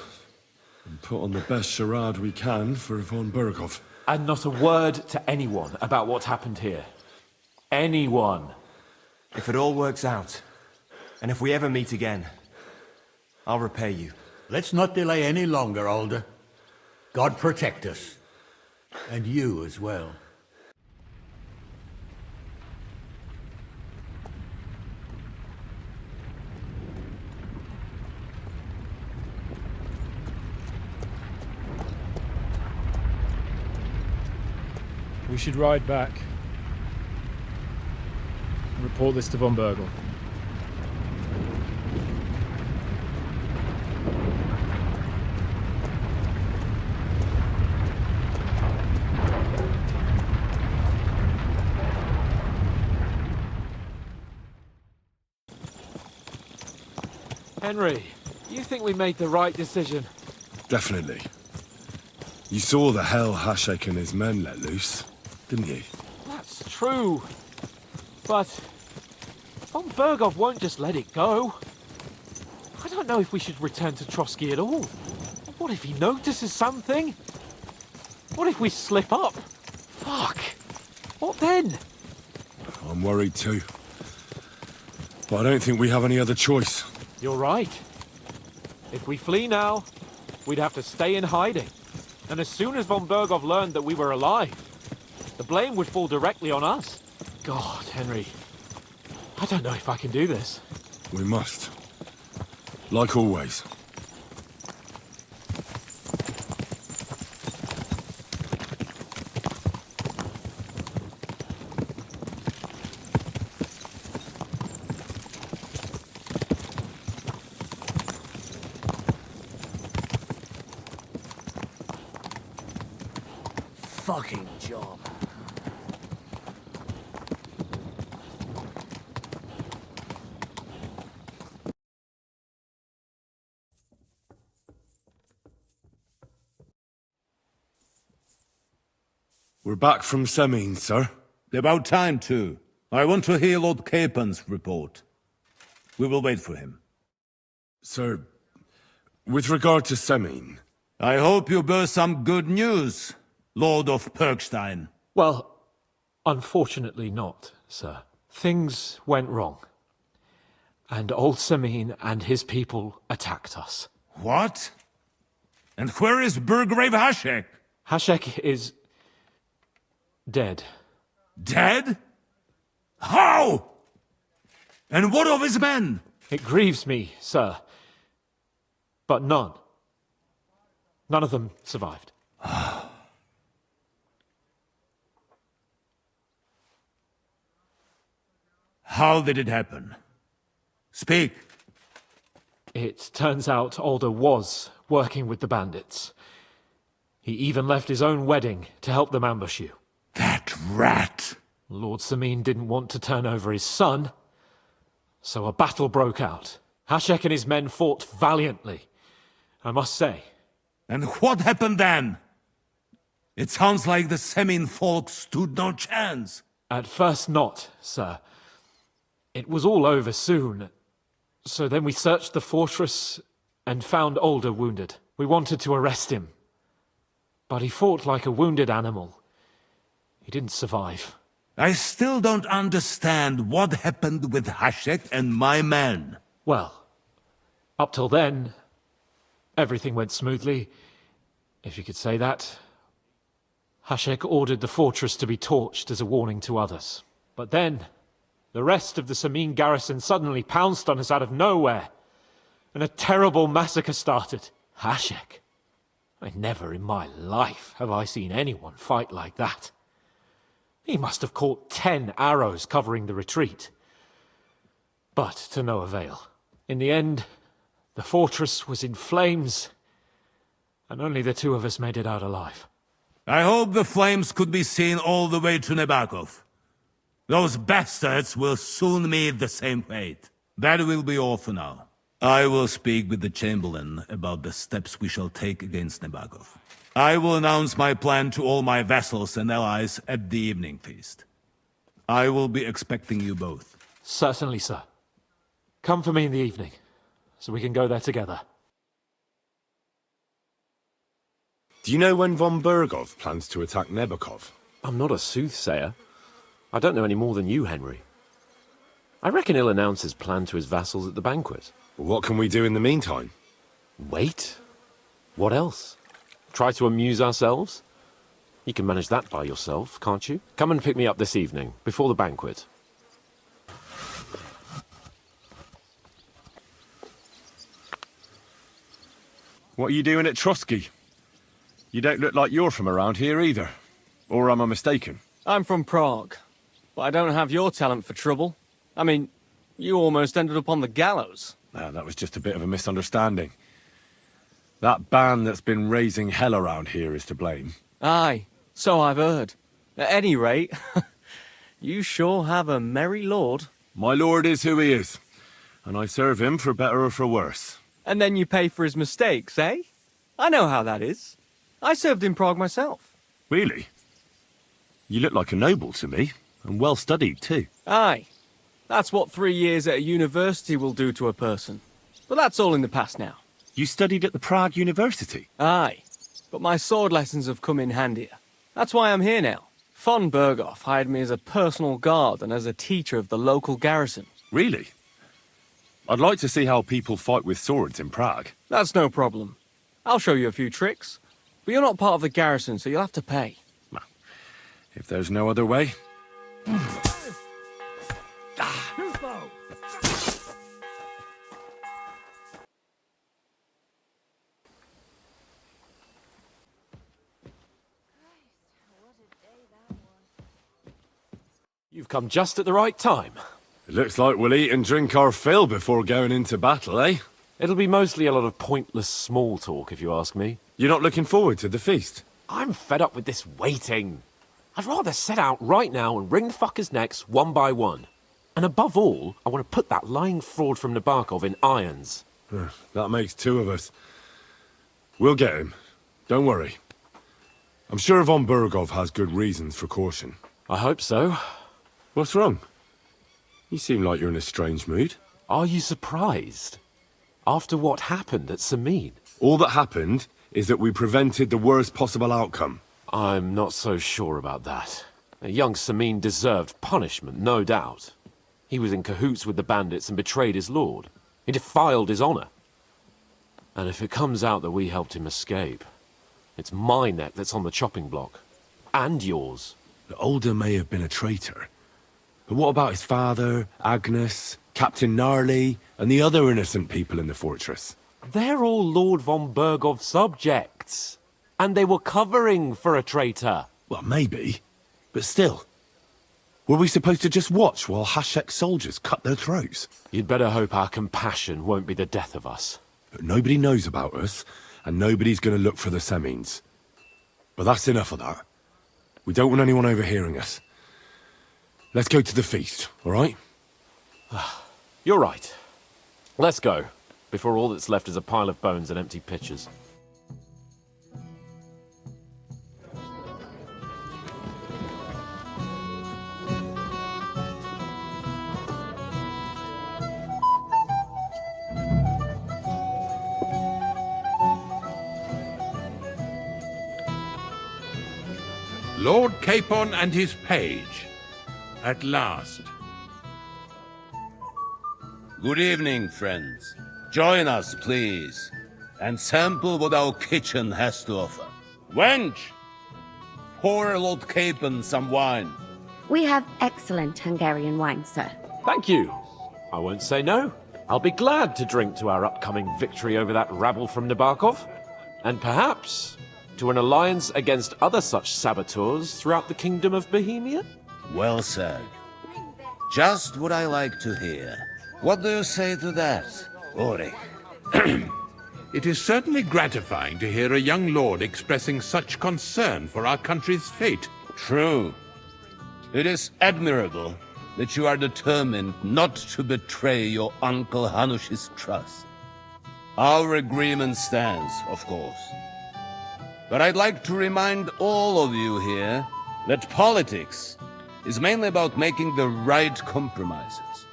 and put on the best charade we can for von Berghoff. And not a word to anyone about what happened here. Anyone. If it all works out, and if we ever meet again, I'll repay you. Let's not delay any longer, Alder. God protect us. And you as well. We should ride back. Report this to von Berghoff. Henry, you think we made the right decision? Definitely. You saw the hell Hashek and his men let loose, didn't you? That's true. But von Berghoff won't just let it go. I don't know if we should return to Trotsky at all. What if he notices something? What if we slip up? Fuck. What then? I'm worried too. But I don't think we have any other choice. You're right. If we flee now, we'd have to stay in hiding. And as soon as von Berghoff learned that we were alive, the blame would fall directly on us. God, Henry. I don't know if I can do this. We must. Like always. Fucking job. We're back from Semine, sir. About time, too. I want to hear Lord Capen's report. We will wait for him. Sir, with regard to Semine... I hope you bear some good news, Lord of Perkstein. Well, unfortunately not, sir. Things went wrong. And old Semine and his people attacked us. What? And where is Burgrave Hashek? Hashek is... dead. Dead? How? And what of his men? It grieves me, sir. But none. None of them survived. How did it happen? Speak. It turns out Alder was working with the bandits. He even left his own wedding to help them ambush you. That rat! Lord Samin didn't want to turn over his son, so a battle broke out. Hashek and his men fought valiantly, I must say. And what happened then? It sounds like the Semin folk stood no chance. At first not, sir. It was all over soon. So then we searched the fortress and found Alder wounded. We wanted to arrest him. But he fought like a wounded animal. He didn't survive. I still don't understand what happened with Hashek and my men. Well, up till then, everything went smoothly, if you could say that. Hashek ordered the fortress to be torched as a warning to others. But then, the rest of the Samin garrison suddenly pounced on us out of nowhere, and a terrible massacre started. Hashek. Never in my life have I seen anyone fight like that. He must have caught 10 arrows covering the retreat. But to no avail. In the end, the fortress was in flames, and only the two of us made it out alive. I hope the flames could be seen all the way to Nebakov. Those bastards will soon meet the same fate. That will be all for now. I will speak with the Chamberlain about the steps we shall take against Nebakov. I will announce my plan to all my vassals and allies at the evening feast. I will be expecting you both. Certainly, sir. Come for me in the evening, so we can go there together. Do you know when von Bergov plans to attack Nebakov? I'm not a soothsayer. I don't know any more than you, Henry. I reckon he'll announce his plan to his vassals at the banquet. Well, what can we do in the meantime? Wait? What else? Try to amuse ourselves? You can manage that by yourself, can't you? Come and pick me up this evening, before the banquet. What are you doing at Trotsky? You don't look like you're from around here either. Or am I mistaken? I'm from Prague, but I don't have your talent for trouble. I mean, you almost ended up on the gallows. No, that was just a bit of a misunderstanding. That band that's been raising hell around here is to blame. Aye, so I've heard. At any rate, you sure have a merry lord. My lord is who he is, and I serve him for better or for worse. And then you pay for his mistakes, eh? I know how that is. I served in Prague myself. Really? You look like a noble to me, and well studied too. Aye. That's what 3 years at a university will do to a person. But that's all in the past now. You studied at the Prague University? Aye. But my sword lessons have come in handier. That's why I'm here now. Von Berghoff hired me as a personal guard and as a teacher of the local garrison. Really? I'd like to see how people fight with swords in Prague. That's no problem. I'll show you a few tricks. But you're not part of the garrison, so you'll have to pay. If there's no other way. You've come just at the right time. It looks like we'll eat and drink our fill before going into battle, eh? It'll be mostly a lot of pointless small talk, if you ask me. You're not looking forward to the feast? I'm fed up with this waiting. I'd rather set out right now and wring the fuckers' necks one by one. And above all, I want to put that lying fraud from Nabokov in irons. That makes two of us. We'll get him. Don't worry. I'm sure von Bergov has good reasons for caution. I hope so. What's wrong? You seem like you're in a strange mood. Are you surprised? After what happened at Samin? All that happened is that we prevented the worst possible outcome. I'm not so sure about that. Young Samin deserved punishment, no doubt. He was in cahoots with the bandits and betrayed his lord. He defiled his honor. And if it comes out that we helped him escape, it's my neck that's on the chopping block. And yours. The Older may have been a traitor. But what about his father, Agnes, Captain Gnarly, and the other innocent people in the fortress? They're all Lord von Bergov's subjects. And they were covering for a traitor. Well, maybe. But still. Were we supposed to just watch while Hashek's soldiers cut their throats? You'd better hope our compassion won't be the death of us. But nobody knows about us, and nobody's going to look for the Semines. But that's enough of that. We don't want anyone overhearing us. Let's go to the feast, all right? You're right. Let's go, before all that's left is a pile of bones and empty pitchers. Lord Capon and his page. At last. Good evening, friends. Join us, please, and sample what our kitchen has to offer. Wench, pour Lord Capon some wine. We have excellent Hungarian wine, sir. Thank you. I won't say no. I'll be glad to drink to our upcoming victory over that rabble from Nabokov. And perhaps to an alliance against other such saboteurs throughout the Kingdom of Bohemia? Well said. Just what I like to hear. What do you say to that, Ulrich? It is certainly gratifying to hear a young lord expressing such concern for our country's fate. True. It is admirable that you are determined not to betray your Uncle Hanush's trust. Our agreement stands, of course. But I'd like to remind all of you here that politics is mainly about making the right compromises,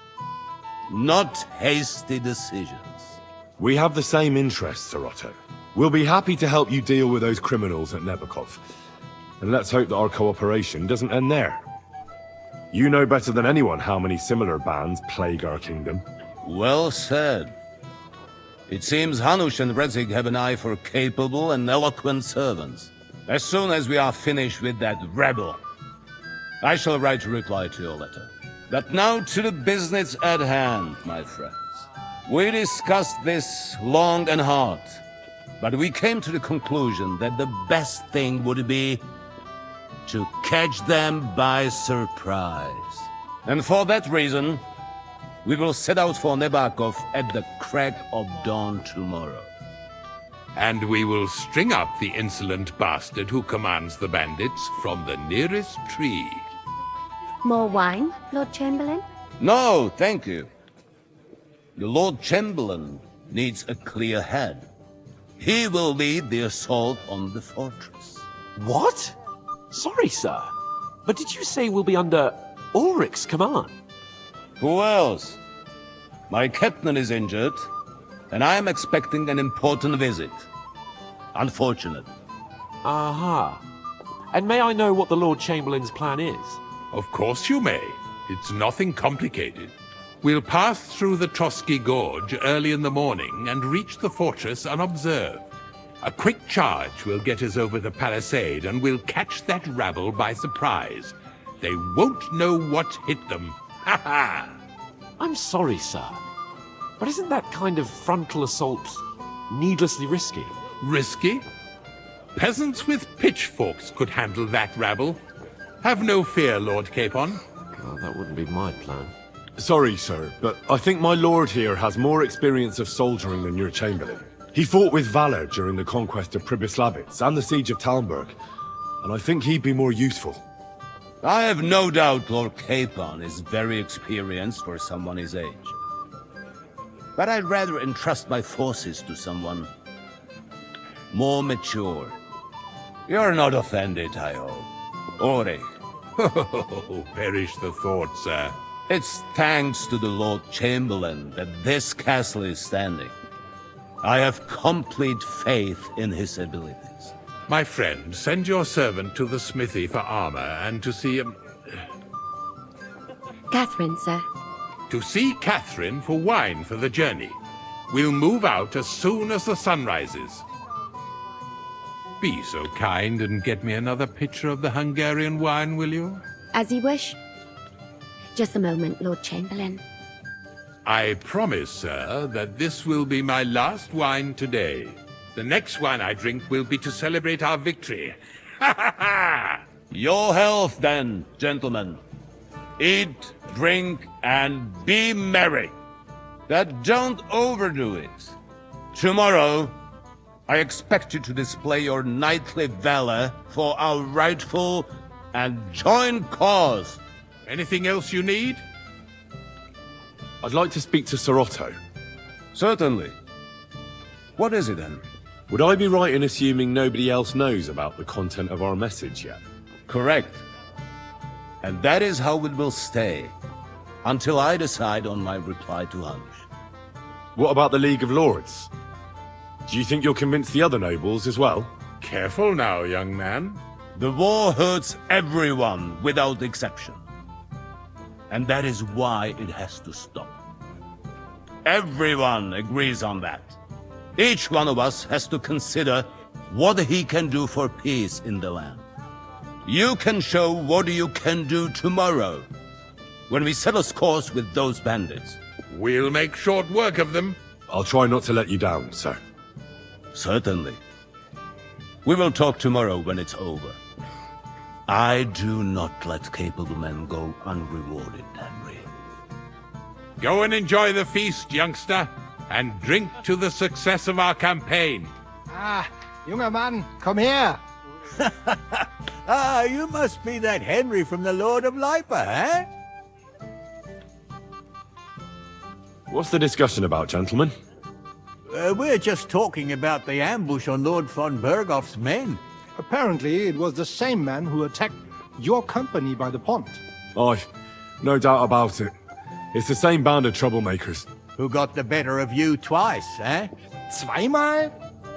not hasty decisions. We have the same interests, Sir Otto. We'll be happy to help you deal with those criminals at Nebokov. And let's hope that our cooperation doesn't end there. You know better than anyone how many similar bands plague our kingdom. Well said. It seems Hanush and Rezig have an eye for capable and eloquent servants. As soon as we are finished with that rebel, I shall write a reply to your letter. But now to the business at hand, my friends. We discussed this long and hard, but we came to the conclusion that the best thing would be to catch them by surprise. And for that reason, we will set out for Nebakov at the crack of dawn tomorrow. And we will string up the insolent bastard who commands the bandits from the nearest tree. More wine, Lord Chamberlain? No, thank you. The Lord Chamberlain needs a clear head. He will lead the assault on the fortress. What? Sorry, sir. But did you say we'll be under Ulrich's command? Who else? My captain is injured, and I am expecting an important visit. Unfortunate. Aha. And may I know what the Lord Chamberlain's plan is? Of course you may. It's nothing complicated. We'll pass through the Trotsky Gorge early in the morning and reach the fortress unobserved. A quick charge will get us over the palisade, and we'll catch that rabble by surprise. They won't know what hit them. Ha ha! I'm sorry, sir. But isn't that kind of frontal assault needlessly risky? Risky? Peasants with pitchforks could handle that rabble. Have no fear, Lord Capon. Well, that wouldn't be my plan. Sorry, sir, but I think my lord here has more experience of soldiering than your chamberlain. He fought with valor during the conquest of Pribyslavitz and the siege of Talmberg, and I think he'd be more useful. I have no doubt Lord Capon is very experienced for someone his age. But I'd rather entrust my forces to someone more mature. You're not offended, I hope. Ulrich. Oh, perish the thought, sir. It's thanks to the Lord Chamberlain that this castle is standing. I have complete faith in his abilities. My friend, send your servant to the smithy for armor and to see Catherine, sir. To see Catherine for wine for the journey. We'll move out as soon as the sun rises. Be so kind and get me another pitcher of the Hungarian wine, will you? As you wish. Just a moment, Lord Chamberlain. I promise, sir, that this will be my last wine today. The next wine I drink will be to celebrate our victory. Ha ha ha! Your health, then, gentlemen. Eat, drink, and be merry. But don't overdo it. Tomorrow, I expect you to display your knightly valor for our rightful and joint cause. Anything else you need? I'd like to speak to Sir Otto. Certainly. What is it, then? Would I be right in assuming nobody else knows about the content of our message yet? Correct. And that is how it will stay, until I decide on my reply to Hunch. What about the League of Lords? Do you think you'll convince the other nobles as well? Careful now, young man. The war hurts everyone, without exception. And that is why it has to stop. Everyone agrees on that. Each one of us has to consider what he can do for peace in the land. You can show what you can do tomorrow, when we settle scores with those bandits. We'll make short work of them. I'll try not to let you down, sir. Certainly. We will talk tomorrow when it's over. I do not let capable men go unrewarded, Henry. Go and enjoy the feast, youngster, and drink to the success of our campaign. Ah, junger Mann, komm her! Ah, you must be that Henry from the Lord of Lipa, eh? What's the discussion about, gentlemen? We're just talking about the ambush on Lord von Bergoff's men. Apparently, it was the same man who attacked your company by the pond. Aye, no doubt about it. It's the same band of troublemakers. Who got the better of you twice, eh? Zweimal?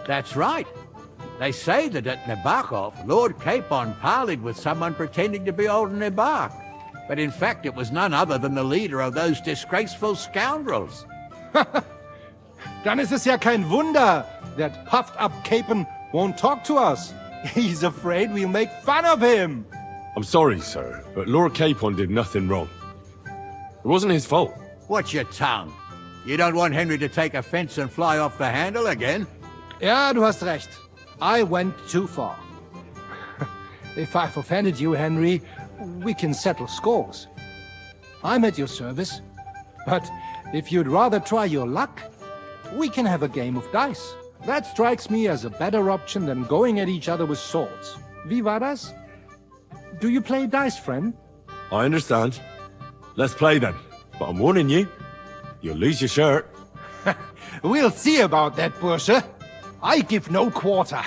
That's right. They say that at Nabokov, Lord Capon parleyed with someone pretending to be old Nabok. But in fact, it was none other than the leader of those disgraceful scoundrels. Dann ist es ja kein Wunder that puffed-up Capon won't talk to us. He's afraid we'll make fun of him. I'm sorry, sir, but Lord Capon did nothing wrong. It wasn't his fault. Watch your tongue. You don't want Henry to take offense and fly off the handle again? Ja, du hast recht. I went too far. If I've offended you, Henry, we can settle scores. I'm at your service. But if you'd rather try your luck, we can have a game of dice. That strikes me as a better option than going at each other with swords. Wie war das? Do you play dice, friend? I understand. Let's play then. But I'm warning you, you'll lose your shirt. We'll see about that, Bursche. I give no quarter.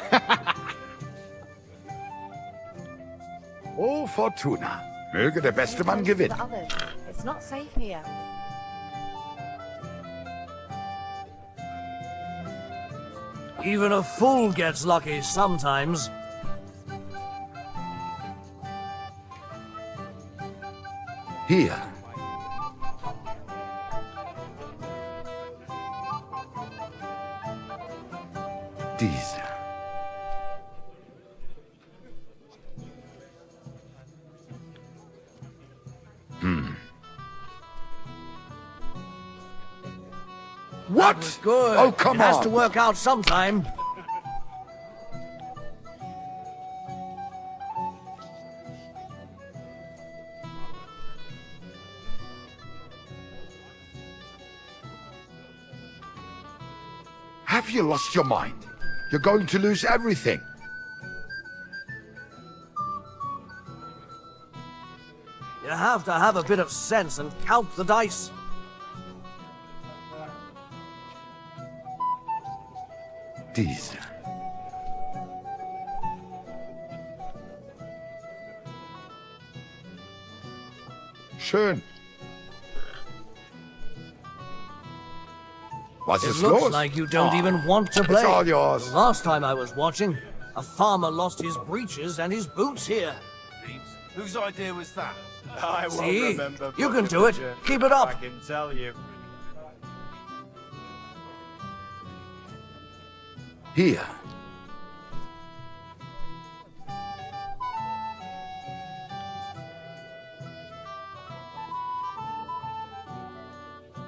Oh, Fortuna. Möge der beste Mann gewinnen. It's not safe here. Even a fool gets lucky sometimes. Hier. Diese. What? That was good. Oh, come it has on. to work out sometime. Have you lost your mind? You're going to lose everything. You have to have a bit of sense and count the dice. Diese. Schön. Was It ist looks los? like you don't Ah, even want to it's play. all yours. The last time I was watching, a farmer lost his breeches and his boots here. Whose idea was that? I won't See? remember, You can do it. Keep it up. I can tell you. Hier.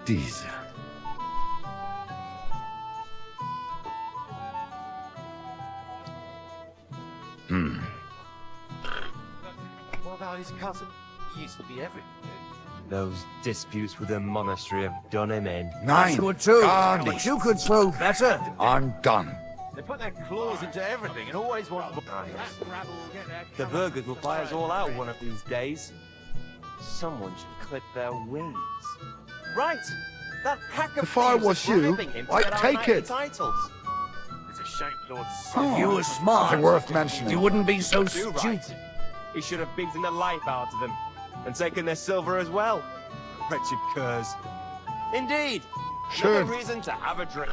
Diese. What about his cousin? He used to be everything. Those disputes with the monastery have done him in. Nein, Good too, gar but nicht. you could prove better. I'm done. They put their claws into everything and always want more. The burghers will buy us all out one of these days. Someone should clip their wings. Right! That pack of If I thieves was is you, bribing him to I'd get our take knightly it. Titles. It's a shame Lord Oh, You were smart. nothing worth mentioning. You wouldn't be so Too stupid. right. He should have beaten the life out of them and taken their silver as well. Wretched curs. Indeed. Sure. Another reason to have a drink.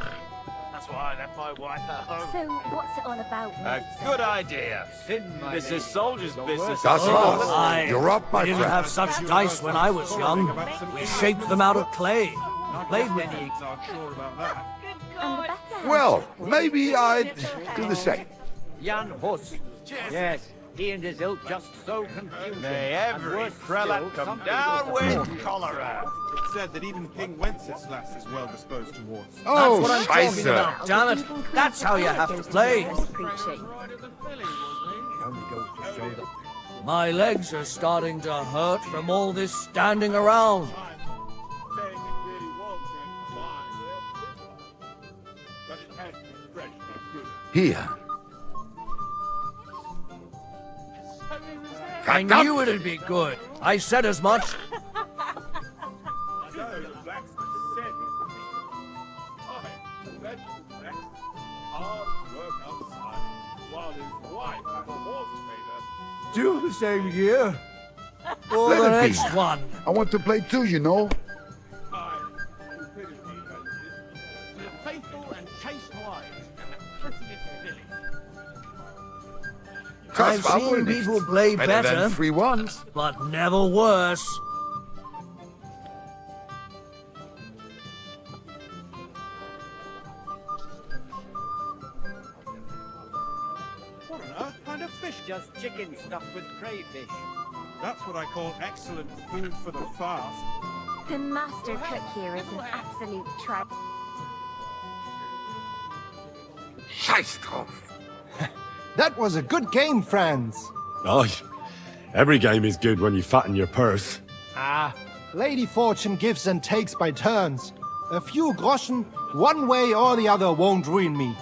That's why I left my wife at home. So, what's it all about? A good idea. This is soldiers' business. That's Oh, fast. Aye. You're up, my We didn't friend. have such dice when I was young. We shaped them out of clay. Played with them. Well, maybe I'd do the same. Jan Hus. Yes, he and his ilk just so confusing. May every prelate come down with cholera. It's said that even King Wenceslas is well disposed towards. Oh, That's what I'm talking Scheiße. about. Damn it. That's how you have to play. My legs are starting to hurt from all this standing around. Here. I knew it'd be good. I said as much. Do the same here. Or Let the it be. next one. I want to play too, you know. Faithful and chaste wives, and the prettiest village. I've seen people play Better better, than 3-1s. but never worse. What on earth kind of fish? Just chicken stuffed with crayfish. That's what I call excellent food for the fast. The master cook here is an absolute trap. Scheiß drauf. That was a good game, friends. Aye. Every game is good when you fatten your purse. Ah, Lady Fortune gives and takes by turns. A few groschen, one way or the other, won't ruin me.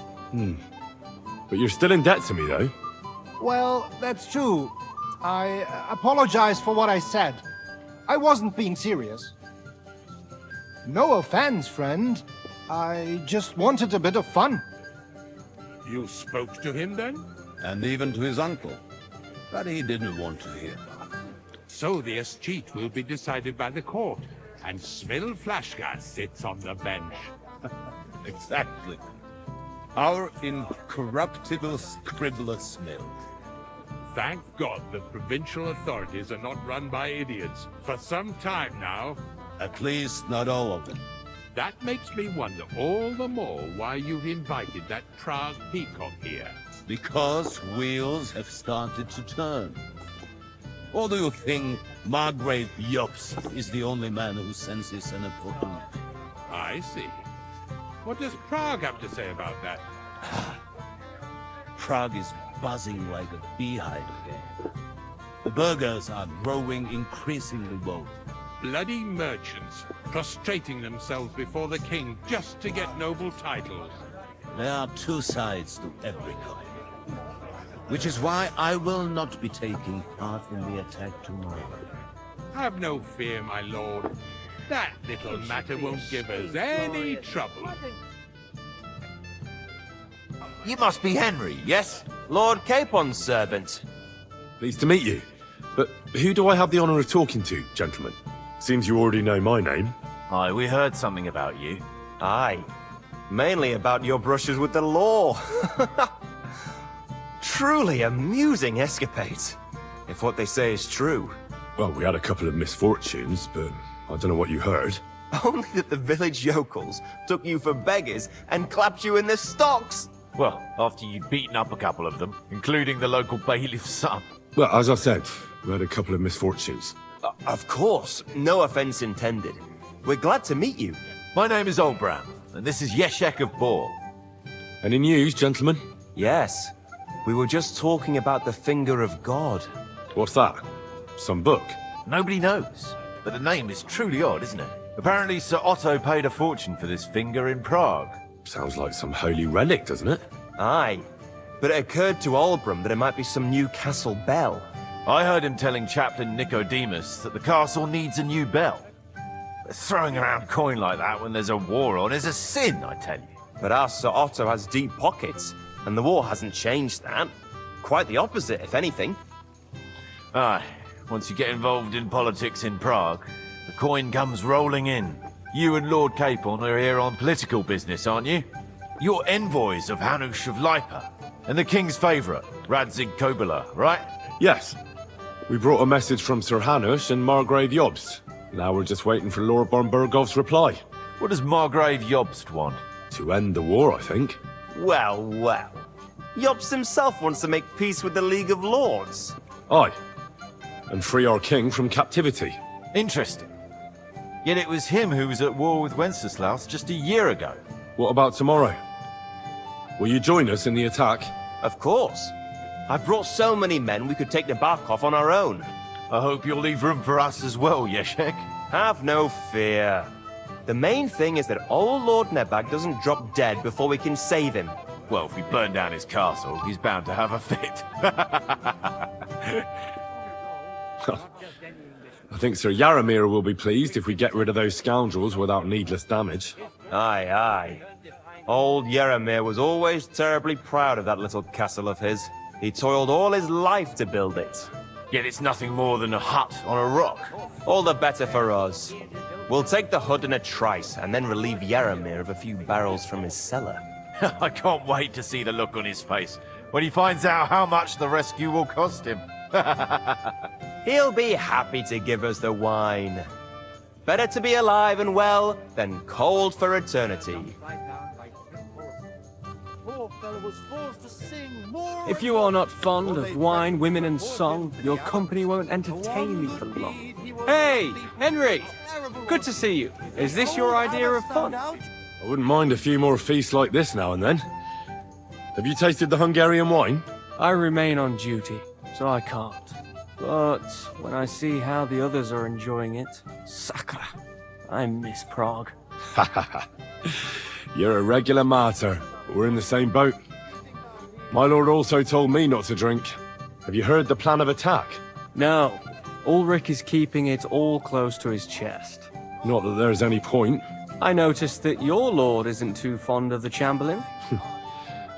But you're still in debt to me, though. Well, that's true. I apologize for what I said. I wasn't being serious. No offense, friend. I just wanted a bit of fun. You spoke to him then? And even to his uncle. But he didn't want to hear. So the escheat will be decided by the court, and Smill Flashgas sits on the bench. Exactly. Our incorruptible scribbler Smill. Thank God the provincial authorities are not run by idiots. For some time now. At least not all of them. That makes me wonder all the more why you've invited that Prague peacock here. Because wheels have started to turn. Or do you think Margrave Jobst is the only man who senses an important... I see. What does Prague have to say about that? Prague is buzzing like a beehive again. The burghers are growing increasingly bold. Bloody merchants, prostrating themselves before the king just to get noble titles. There are two sides to every coin. Which is why I will not be taking part in the attack tomorrow. Have no fear, my lord. That little matter won't give us any trouble. You must be Henry, yes? Lord Capon's servant. Pleased to meet you. But who do I have the honor of talking to, gentlemen? Seems you already know my name. Aye, we heard something about you. Aye. Mainly about your brushes with the law. Truly amusing escapades. If what they say is true. Well, we had a couple of misfortunes, but I don't know what you heard. Only that the village yokels took you for beggars and clapped you in the stocks. Well, after you'd beaten up a couple of them, including the local bailiff's son. Well, as I said, we had a couple of misfortunes. Of course, no offense intended. We're glad to meet you. My name is Olbram, and this is Yeshek of Bor. Any news, gentlemen? Yes. We were just talking about the Finger of God. What's that? Some book? Nobody knows, but the name is truly odd, isn't it? Apparently Sir Otto paid a fortune for this finger in Prague. Sounds like some holy relic, doesn't it? Aye. But it occurred to Olbram that it might be some new castle bell. I heard him telling Chaplain Nicodemus that the castle needs a new bell. But throwing around coin like that when there's a war on is a sin, I tell you. But our Sir Otto has deep pockets, and the war hasn't changed that. Quite the opposite, if anything. Aye, once you get involved in politics in Prague, the coin comes rolling in. You and Lord Capon are here on political business, aren't you? You're envoys of Hanush of Lipa, and the king's favourite, Radzig Kobyla, right? Yes. We brought a message from Sir Hanush and Margrave Jobst. Now we're just waiting for Lord Bornbergov's reply. What does Margrave Jobst want? To end the war, I think. Well, well. Jobst himself wants to make peace with the League of Lords. Aye. And free our king from captivity. Interesting. Yet it was him who was at war with Wenceslaus just a year ago. What about tomorrow? Will you join us in the attack? Of course. I've brought so many men we could take the Barkov on our own. I hope you'll leave room for us as well, Yeshek. Have no fear. The main thing is that old Lord Nebag doesn't drop dead before we can save him. Well, if we burn down his castle, he's bound to have a fit. I think Sir Yaramir will be pleased if we get rid of those scoundrels without needless damage. Aye, aye. Old Yaramir was always terribly proud of that little castle of his. He toiled all his life to build it. Yet it's nothing more than a hut on a rock. All the better for us. We'll take the hut in a trice and then relieve Yaramir of a few barrels from his cellar. I can't wait to see the look on his face when he finds out how much the rescue will cost him. He'll be happy to give us the wine. Better to be alive and well than cold for eternity. If you are not fond of wine, women, and song, your company won't entertain me for long. Hey, Henry! Good to see you. Is this your idea of fun? I wouldn't mind a few more feasts like this now and then. Have you tasted the Hungarian wine? I remain on duty, so I can't. But when I see how the others are enjoying it, sakra, I miss Prague. Ha ha ha. You're a regular martyr. We're in the same boat. My lord also told me not to drink. Have you heard the plan of attack? No. Ulrich is keeping it all close to his chest. Not that there's any point. I noticed that your lord isn't too fond of the Chamberlain.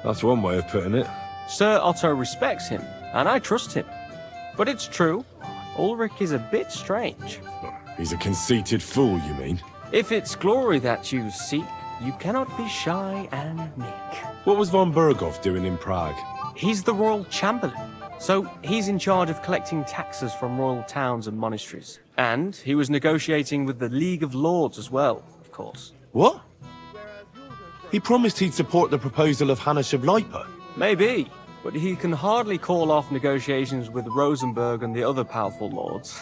That's one way of putting it. Sir Otto respects him, and I trust him. But it's true, Ulrich is a bit strange. He's a conceited fool, you mean? If it's glory that you seek, you cannot be shy and meek. What was von Berghoff doing in Prague? He's the royal chamberlain, so he's in charge of collecting taxes from royal towns and monasteries. And he was negotiating with the League of Lords as well, of course. What? He promised he'd support the proposal of Hanush of Lipa. Maybe, but he can hardly call off negotiations with Rosenberg and the other powerful lords.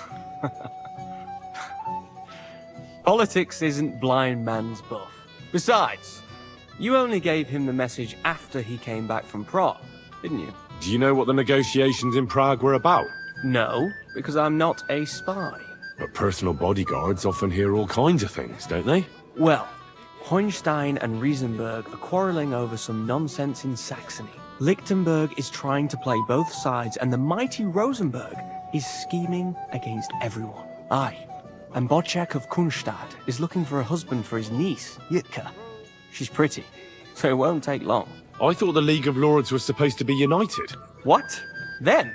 Politics isn't blind man's buff. Besides, you only gave him the message after he came back from Prague, didn't you? Do you know what the negotiations in Prague were about? No, because I'm not a spy. But personal bodyguards often hear all kinds of things, don't they? Well, Hohenstein and Riesenberg are quarreling over some nonsense in Saxony. Lichtenberg is trying to play both sides, and the mighty Rosenberg is scheming against everyone. Aye, and Bocek of Kunstadt is looking for a husband for his niece, Yitka. She's pretty, so it won't take long. I thought the League of Lords was supposed to be united. What? Them?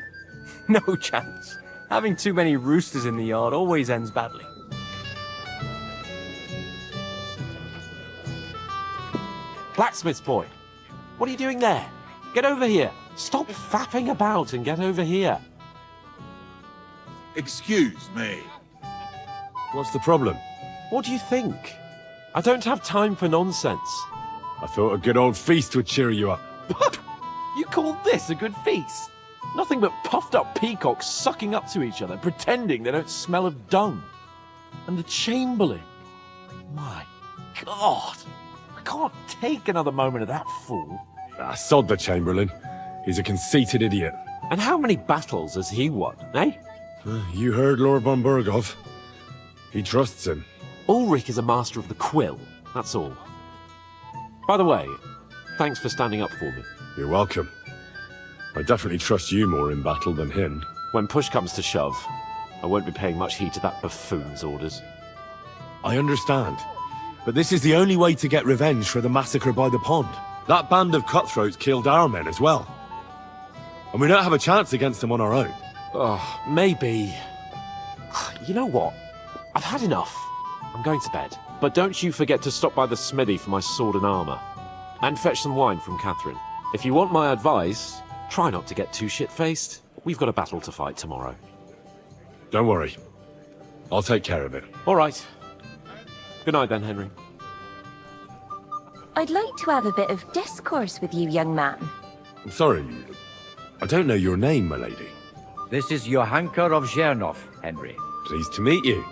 No chance. Having too many roosters in the yard always ends badly. Blacksmith's boy, what are you doing there? Get over here. Stop faffing about and get over here. Excuse me. What's the problem? What do you think? I don't have time for nonsense. I thought a good old feast would cheer you up. You call this a good feast? Nothing but puffed up peacocks sucking up to each other, pretending they don't smell of dung. And the Chamberlain. My God! I can't take another moment of that fool. Ah, sod the Chamberlain. He's a conceited idiot. And how many battles has he won, eh? You heard Lord von Burgov. He trusts him. Ulrich is a master of the quill, that's all. By the way, thanks for standing up for me. You're welcome. I definitely trust you more in battle than him. When push comes to shove, I won't be paying much heed to that buffoon's orders. I understand. But this is the only way to get revenge for the massacre by the pond. That band of cutthroats killed our men as well. And we don't have a chance against them on our own. Oh, maybe. You know what? I've had enough. I'm going to bed. But don't you forget to stop by the smithy for my sword and armor. And fetch some wine from Catherine. If you want my advice, try not to get too shit-faced. We've got a battle to fight tomorrow. Don't worry. I'll take care of it. All right. Good night then, Henry. I'd like to have a bit of discourse with you, young man. I'm sorry. I don't know your name, my lady. This is Johanka of Zhernov, Henry. Pleased to meet you.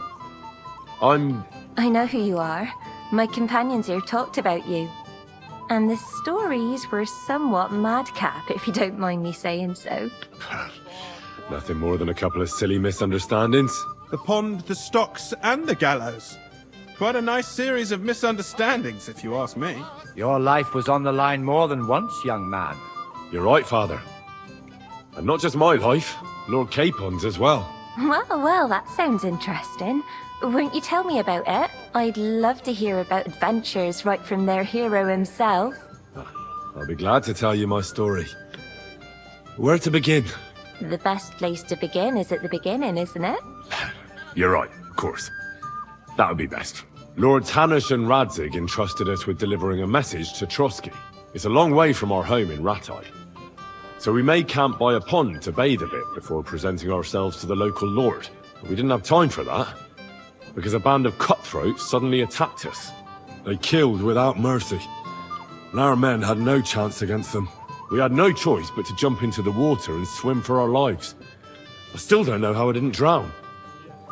I know who you are. My companions here talked about you. And the stories were somewhat madcap, if you don't mind me saying so. Nothing more than a couple of silly misunderstandings. The pond, the stocks, and the gallows. Quite a nice series of misunderstandings, if you ask me. Your life was on the line more than once, young man. You're right, Father. And not just my life, Lord Capon's as well. Well, that sounds interesting. Won't you tell me about it? I'd love to hear about adventures right from their hero himself. I'll be glad to tell you my story. Where to begin? The best place to begin is at the beginning, isn't it? You're right, of course. That would be best. Lords Hanush and Radzig entrusted us with delivering a message to Trotsky. It's a long way from our home in Ratai. So we made camp by a pond to bathe a bit before presenting ourselves to the local lord. But we didn't have time for that, because a band of cutthroats suddenly attacked us. They killed without mercy, and our men had no chance against them. We had no choice but to jump into the water and swim for our lives. I still don't know how I didn't drown.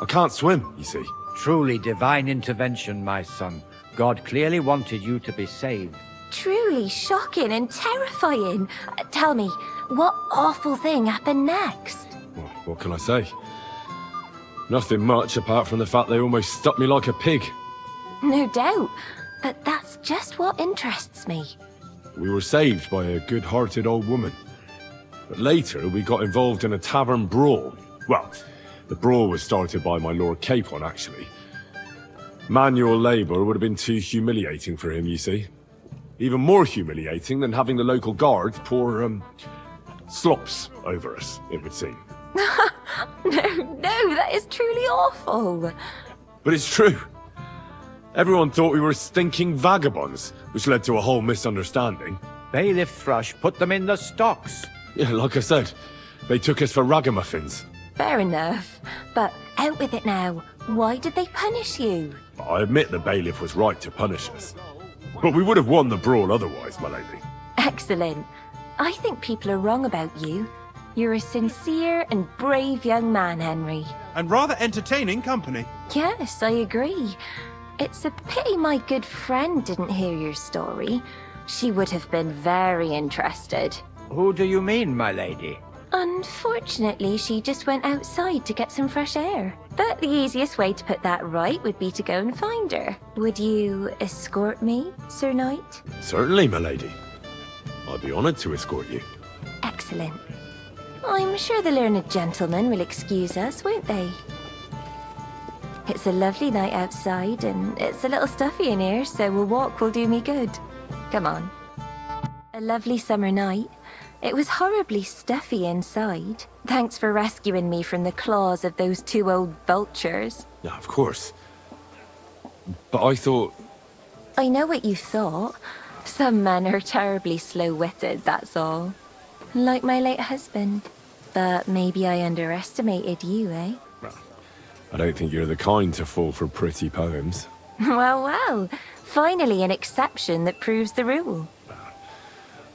I can't swim, you see. Truly divine intervention, my son. God clearly wanted you to be saved. Truly shocking and terrifying. Tell me, what awful thing happened next? Well, what can I say? Nothing much apart from the fact they almost stuck me like a pig. No doubt, but that's just what interests me. We were saved by a good-hearted old woman. But later, we got involved in a tavern brawl. Well, the brawl was started by my Lord Capon, actually. Manual labor would have been too humiliating for him, you see. Even more humiliating than having the local guards pour, slops over us, it would seem. No, that is truly awful. But it's true. Everyone thought we were stinking vagabonds, which led to a whole misunderstanding. Bailiff Thrush put them in the stocks. Yeah, like I said, they took us for ragamuffins. Fair enough. But out with it now. Why did they punish you? I admit the bailiff was right to punish us. But we would have won the brawl otherwise, my lady. Excellent. I think people are wrong about you. You're a sincere and brave young man, Henry. And rather entertaining company. Yes, I agree. It's a pity my good friend didn't hear your story. She would have been very interested. Who do you mean, my lady? Unfortunately, she just went outside to get some fresh air. But the easiest way to put that right would be to go and find her. Would you escort me, Sir Knight? Certainly, my lady. I'd be honored to escort you. Excellent. I'm sure the learned gentlemen will excuse us, won't they? It's a lovely night outside, and it's a little stuffy in here, so a walk will do me good. Come on. A lovely summer night. It was horribly stuffy inside. Thanks for rescuing me from the claws of those two old vultures. Yeah, of course. But I thought... I know what you thought. Some men are terribly slow-witted, that's all. Like my late husband. But maybe I underestimated you, eh? I don't think you're the kind to fall for pretty poems. Well. Finally an exception that proves the rule.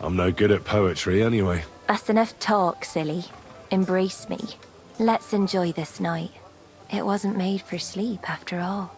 I'm no good at poetry anyway. That's enough talk, silly. Embrace me. Let's enjoy this night. It wasn't made for sleep, after all.